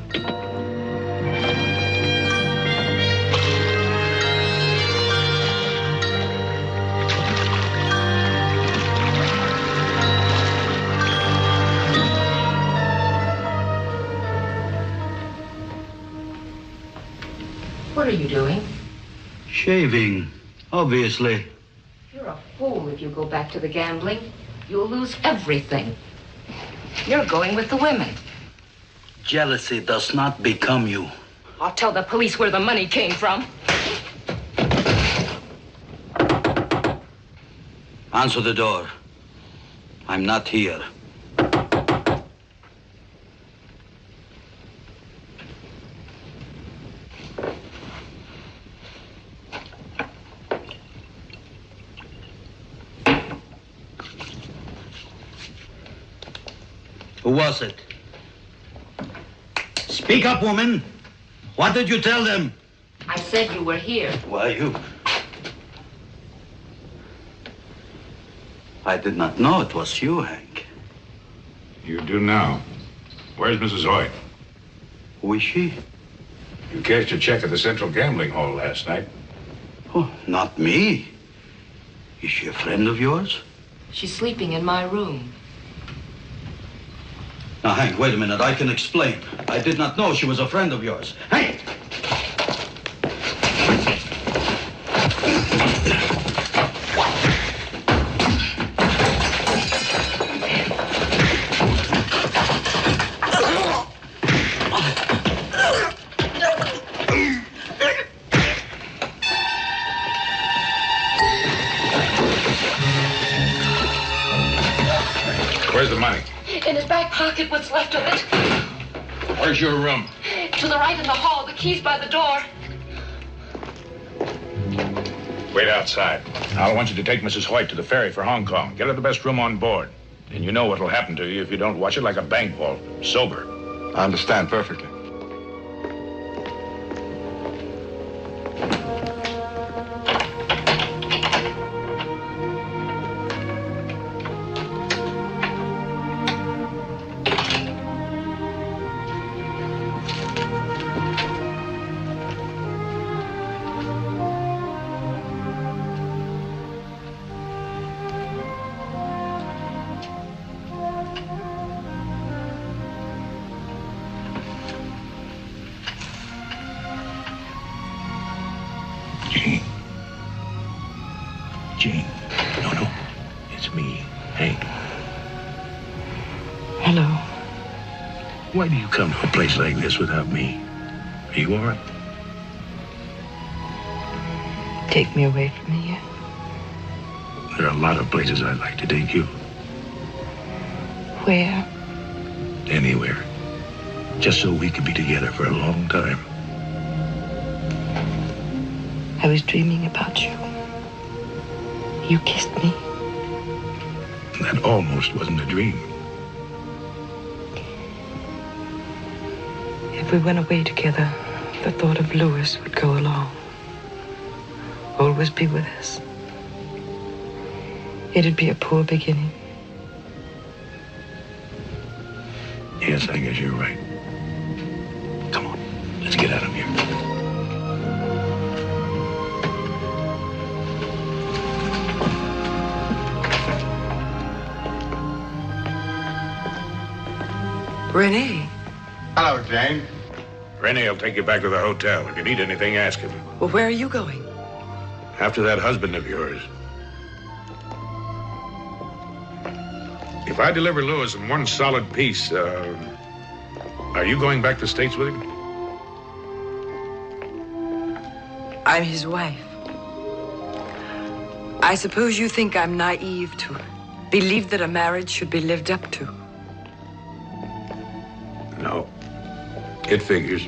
What are you doing? Shaving, obviously. You're a fool if you go back to the gambling. You'll lose everything. You're going with the women. Jealousy does not become you. I'll tell the police where the money came from. Answer the door. I'm not here. Who was it? Speak up, woman. What did you tell them? I said you were here. Why, you? I did not know it was you, Hank. You do now. Where's Mrs. Hoyt? Who is she? You cashed a check at the Central Gambling Hall last night. Oh, not me. Is she a friend of yours? She's sleeping in my room. Now, Hank, wait a minute. I can explain. I did not know she was a friend of yours. Hank! Where's the money? In his back pocket, what's left of it. Where's your room? To the right in the hall, the key's by the door. Wait outside. I want you to take Mrs. Hoyt to the ferry for Hong Kong. Get her the best room on board. And you know what'll happen to you if you don't watch it like a bank vault. Sober. I understand perfectly. Jane. No. It's me, Hank. Hello. Why do you come to a place like this without me? Are you all right? Take me away from here. There are a lot of places I'd like to take you. Where? Anywhere. Just so we could be together for a long time. I was dreaming about you. You kissed me. That almost wasn't a dream. If we went away together, the thought of Louis would go along. Always be with us. It'd be a poor beginning. Yes, I guess you're right. Come on, let's get out of here. Rennie. Hello, Jane. Rennie will take you back to the hotel. If you need anything, ask him. Well, where are you going? After that husband of yours. If I deliver Louis in one solid piece, are you going back to the States with him? I'm his wife. I suppose you think I'm naive to believe that a marriage should be lived up to. No. It figures.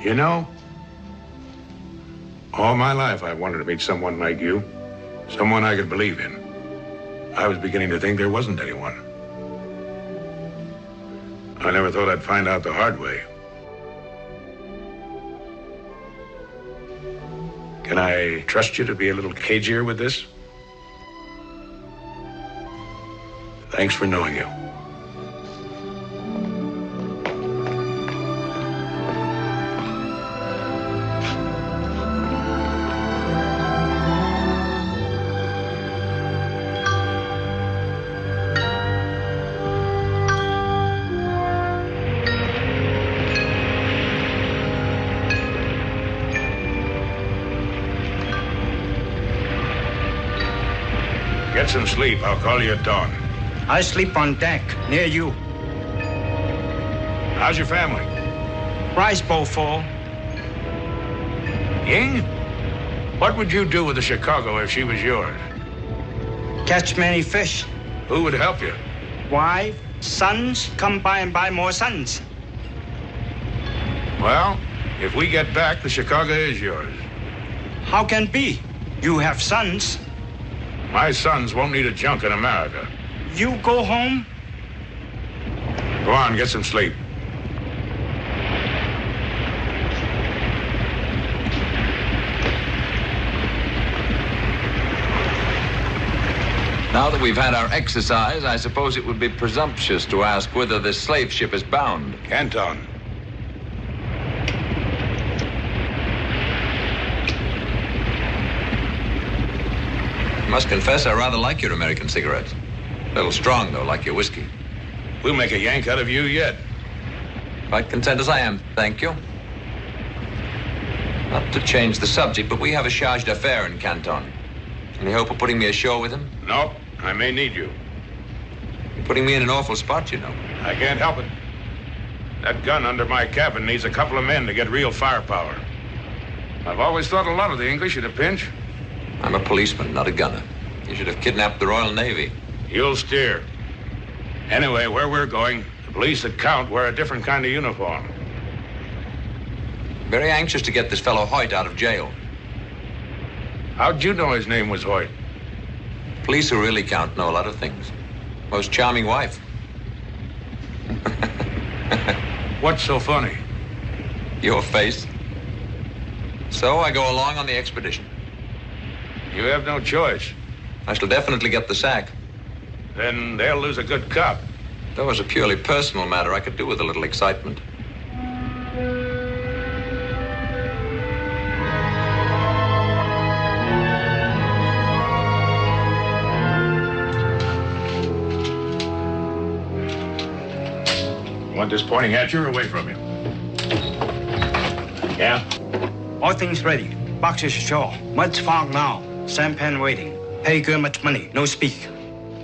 You know, all my life I wanted to meet someone like you. Someone I could believe in. I was beginning to think there wasn't anyone. I never thought I'd find out the hard way. Can I trust you to be a little cagier with this? Thanks for knowing you. Get some sleep. I'll call you at dawn. I sleep on deck, near you. How's your family? Rice bowl full. Ying? What would you do with the Chicago if she was yours? Catch many fish. Who would help you? Wife, sons, come by and buy more sons. Well, if we get back, the Chicago is yours. How can be? You have sons. My sons won't need a junk in America. You go home? Go on, get some sleep. Now that we've had our exercise, I suppose it would be presumptuous to ask whither this slave ship is bound. Canton. I must confess I rather like your American cigarettes. A little strong, though, like your whiskey. We'll make a Yank out of you yet. Quite content as I am, thank you. Not to change the subject, but we have a charge d'affaires in Canton. Any hope of putting me ashore with him? No, I may need you. You're putting me in an awful spot, you know. I can't help it. That gun under my cabin needs a couple of men to get real firepower. I've always thought a lot of the English at a pinch. I'm a policeman, not a gunner. You should have kidnapped the Royal Navy. You'll steer. Anyway, where we're going, the police that count wear a different kind of uniform. Very anxious to get this fellow Hoyt out of jail. How'd you know his name was Hoyt? Police who really count know a lot of things. Most charming wife. What's so funny? Your face. So I go along on the expedition. You have no choice. I shall definitely get the sack. Then they'll lose a good cop. That was a purely personal matter. I could do with a little excitement. Want this pointing at you or away from you? Yeah? All things ready. Boxes ashore. Mud's fog now. Sampan waiting. Pay good much money. No speak.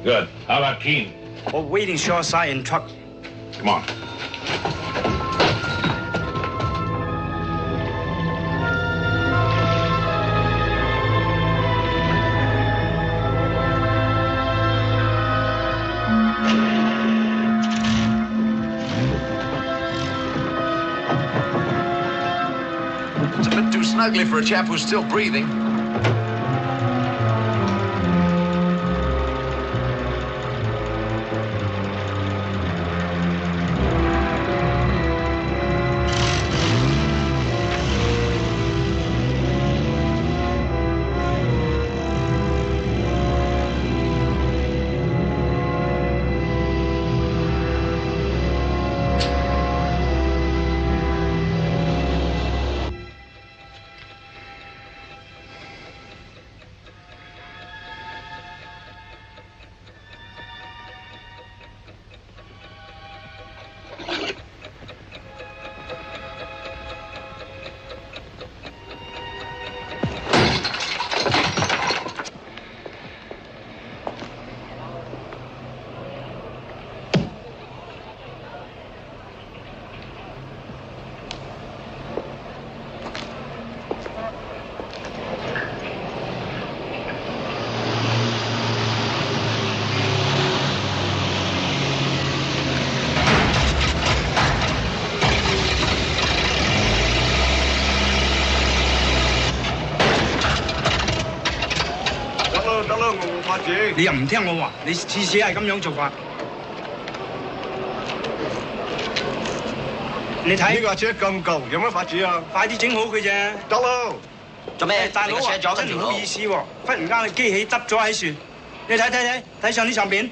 Good. How about Keene? Or waiting shoreside in truck. Come on. It's a bit too snugly for a chap who's still breathing.你又唔聽我話，你次次係咁樣做法。你睇呢架車咁舊，有乜法子啊？快啲整好佢啫。得咯，做咩？大佬啊，真唔好意思喎，忽然間你機器執咗喺船，你睇上呢相片。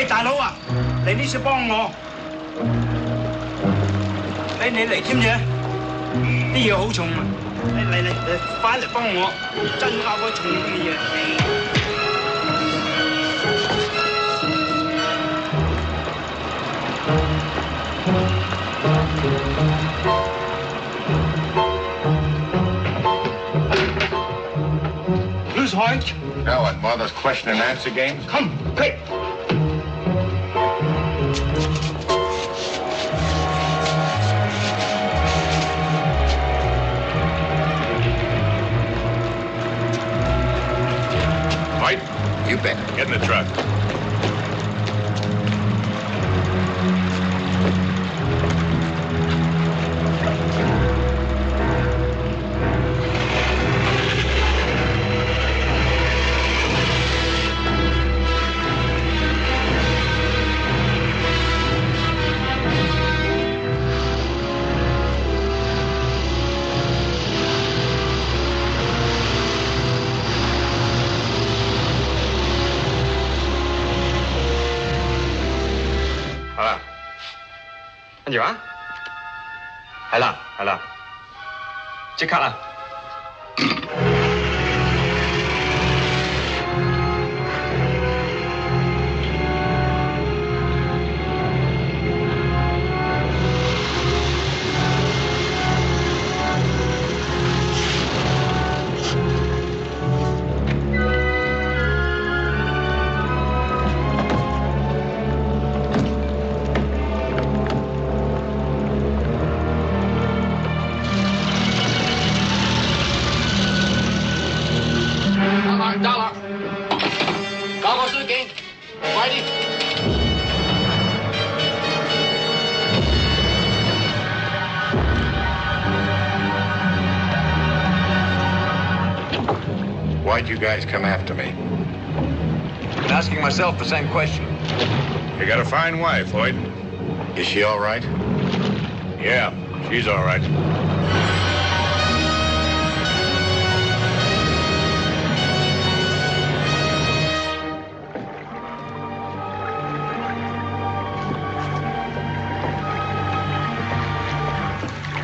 大佬啊，你呢次幫我，你嚟添啫，啲嘢好重啊！你快嚟幫我，真係個重嘅嘢。Who's Hoyt? Now what, more of those question and answer games? Come, quick! Hoyt? You bet. Get in the truck.跟住啊，係啦，即刻啦！Why'd you guys come after me? Been asking myself the same question. You got a fine wife, Hoyt. Is she all right? Yeah, she's all right.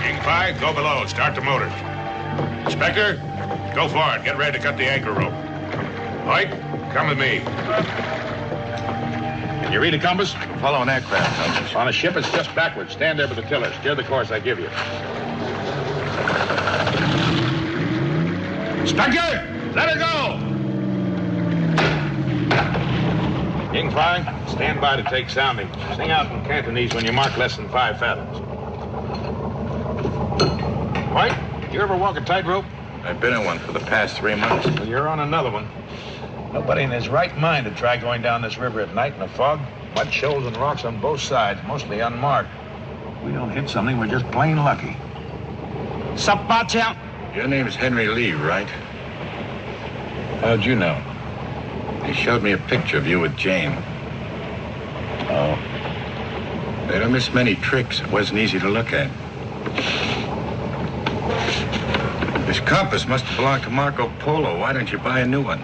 King 5, go below. Start the motors. Inspector, go forward. Get ready to cut the anchor rope. Hoyt, come with me. Can you read a compass? Follow an aircraft compass. On a ship, it's just backwards. Stand there with the tiller. Steer the course I give you. Inspector, let her go! King 5, stand by to take sounding. Sing out in Cantonese when you mark less than 5 fathoms. Hoyt, you ever walk a tightrope? I've been on one for the past 3 months. Well, you're on another one. Nobody in his right mind would try going down this river at night in a fog. Mud shoals and rocks on both sides, mostly unmarked. If we don't hit something, we're just plain lucky. 18槍。 Your name's Henry Lee, right? How'd you know? They showed me a picture of you with Jane. Oh? They don't miss many tricks. It wasn't easy to look at. This compass must have belonged to Marco Polo. Why don't you buy a new one?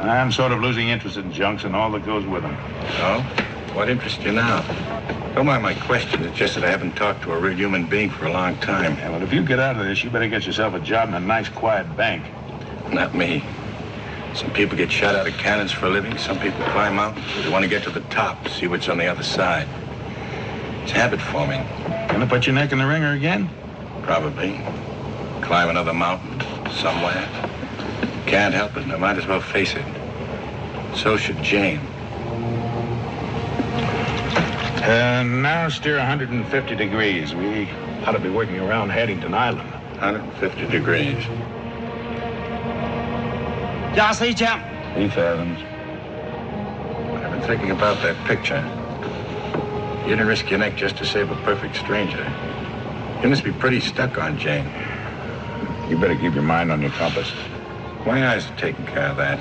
I'm sort of losing interest in junks and all that goes with them. Oh? What interests you now? Don't mind my question. It's just that I haven't talked to a real human being for a long time. Yeah, well, if you get out of this, you better get yourself a job in a nice, quiet bank. Not me. Some people get shot out of cannons for a living. Some people climb mountains. They want to get to the top, see what's on the other side. It's habit forming. Gonna put your neck in the ringer again? Probably. Climb another mountain somewhere. Can't help it, and I might as well face it. So should Jane. And now steer 150 degrees. We ought to be working around Haddington Island. 150 degrees. 24隻。 3 fathoms. I've been thinking about that picture. You didn't risk your neck just to save a perfect stranger. You must be pretty stuck on Jane. You better keep your mind on your compass. My eyes are taking care of that.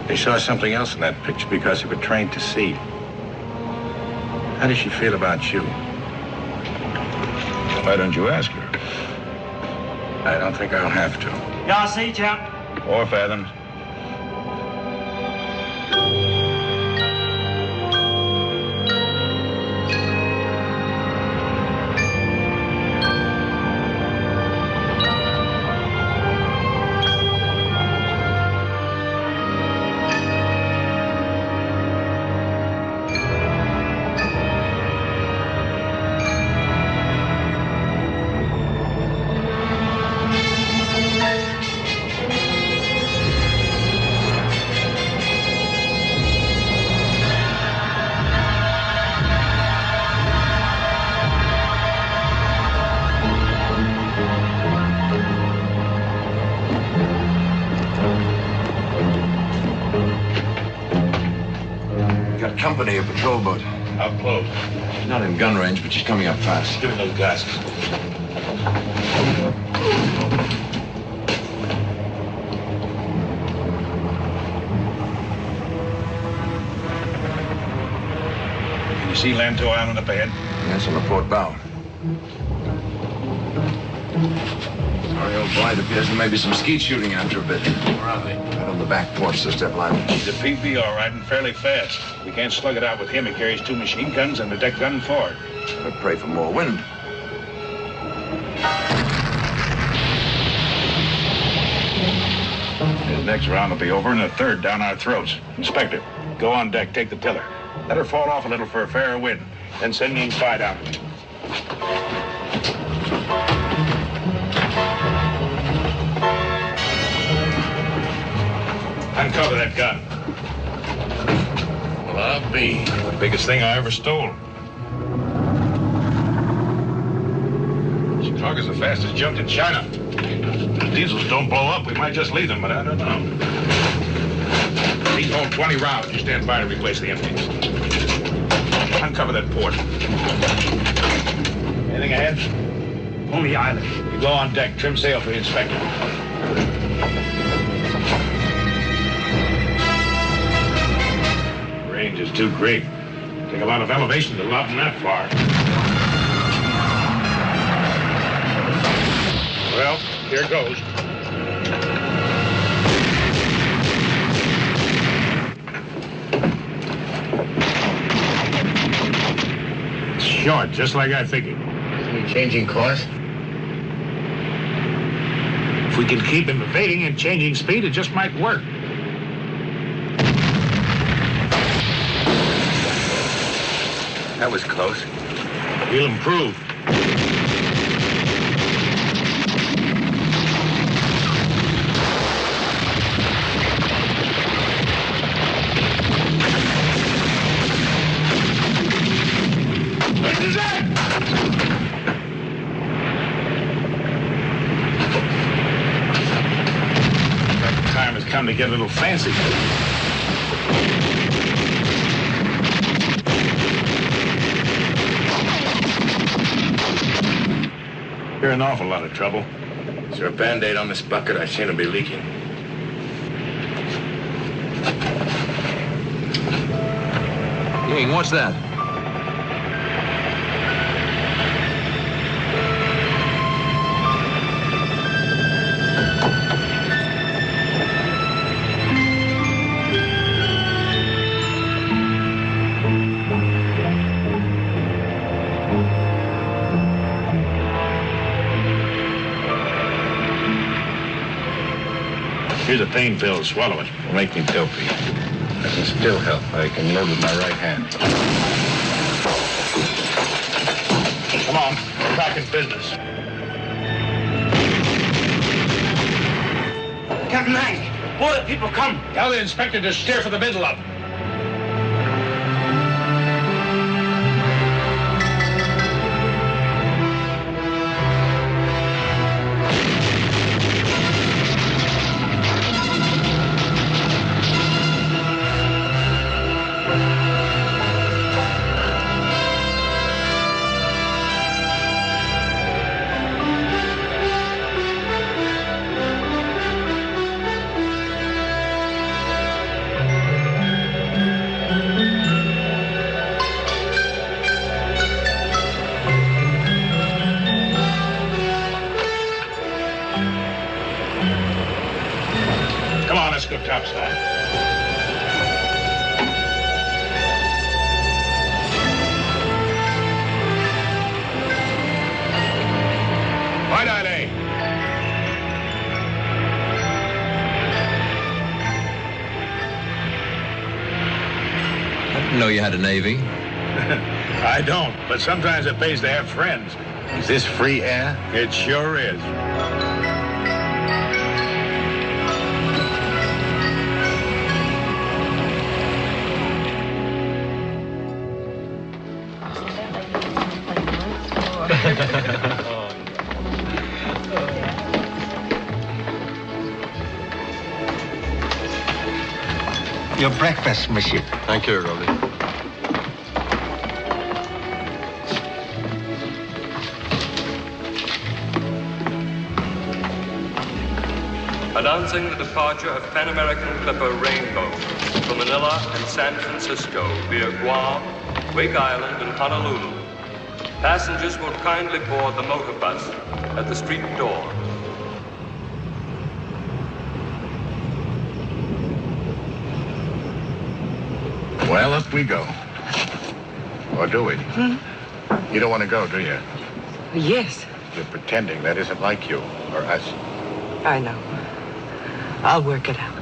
They saw something else in that picture because they were trained to see. How does she feel about you? Why don't you ask her? I don't think I'll have to. 24隻。 4 fathoms. Company, a patrol boat. How close? She's not in gun range, but she's coming up fast. Give me those glasses. Can you see Lanto Island up ahead? Yes, on the port bow. Sorry, old boy, it appears there may be some skeet shooting after a bit. Where are they? Right on the back porch, the step ladder. He's a PB, all right, and fairly fast. We can't slug it out with him. He carries 2 machine guns and a deck gun forward. I'd pray for more wind. His next round will be over and the third down our throats. Inspector, go on deck, take the tiller. Let her fall off a little for a fairer wind. Then send me spy down. Uncover that gun. Well, I'll be. The biggest thing I ever stole. Chicago's the fastest jump in China. If the diesels don't blow up, we might just leave them, but I don't know. These hold 20 rounds. You stand by to replace the empties. Uncover that port. Anything ahead? Only island. You go on deck. Trim sail for the inspector. Range is too great. Take a lot of elevation to lob them that far. Well, here goes. It's short, just like I figured. Isn't he changing course? If we can keep him evading and changing speed, it just might work. That was close. We'll improve. What is that? The time has come to get a little fancy. You're in an awful lot of trouble. Is there a Band-Aid on this bucket? I seem to be leaking. Ying, what's that? Here's a pain pill. Swallow it. It'll make me dopey. I can still help. I can load with my right hand. Come on. We're back in business. Captain Hank, more the people come. Tell the inspector to steer for the middle of them. Let's go topside. Why not, eh? I didn't know you had a Navy. I don't, but sometimes it pays to have friends. Is this free air? It sure is. Your breakfast, monsieur. Thank you, Rolly. Announcing the departure of Pan American Clipper Rainbow from Manila and San Francisco via Guam, Wake Island, and Honolulu. Passengers will kindly board the motor bus at the street door. Well, up we go. Or do we? You don't want to go, do you? Yes, You're pretending that isn't like you or us. I know. I'll work it out.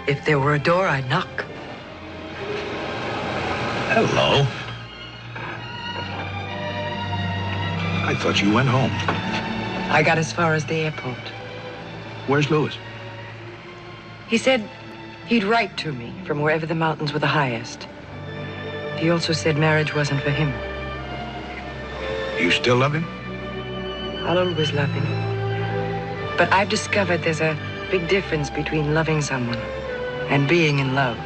If there were a door, I'd knock. Hello. I thought you went home. I got as far as the airport. Where's Louis? He said he'd write to me from wherever the mountains were the highest. He also said marriage wasn't for him. You still love him? I'll always love him. But I've discovered there's a big difference between loving someone and being in love.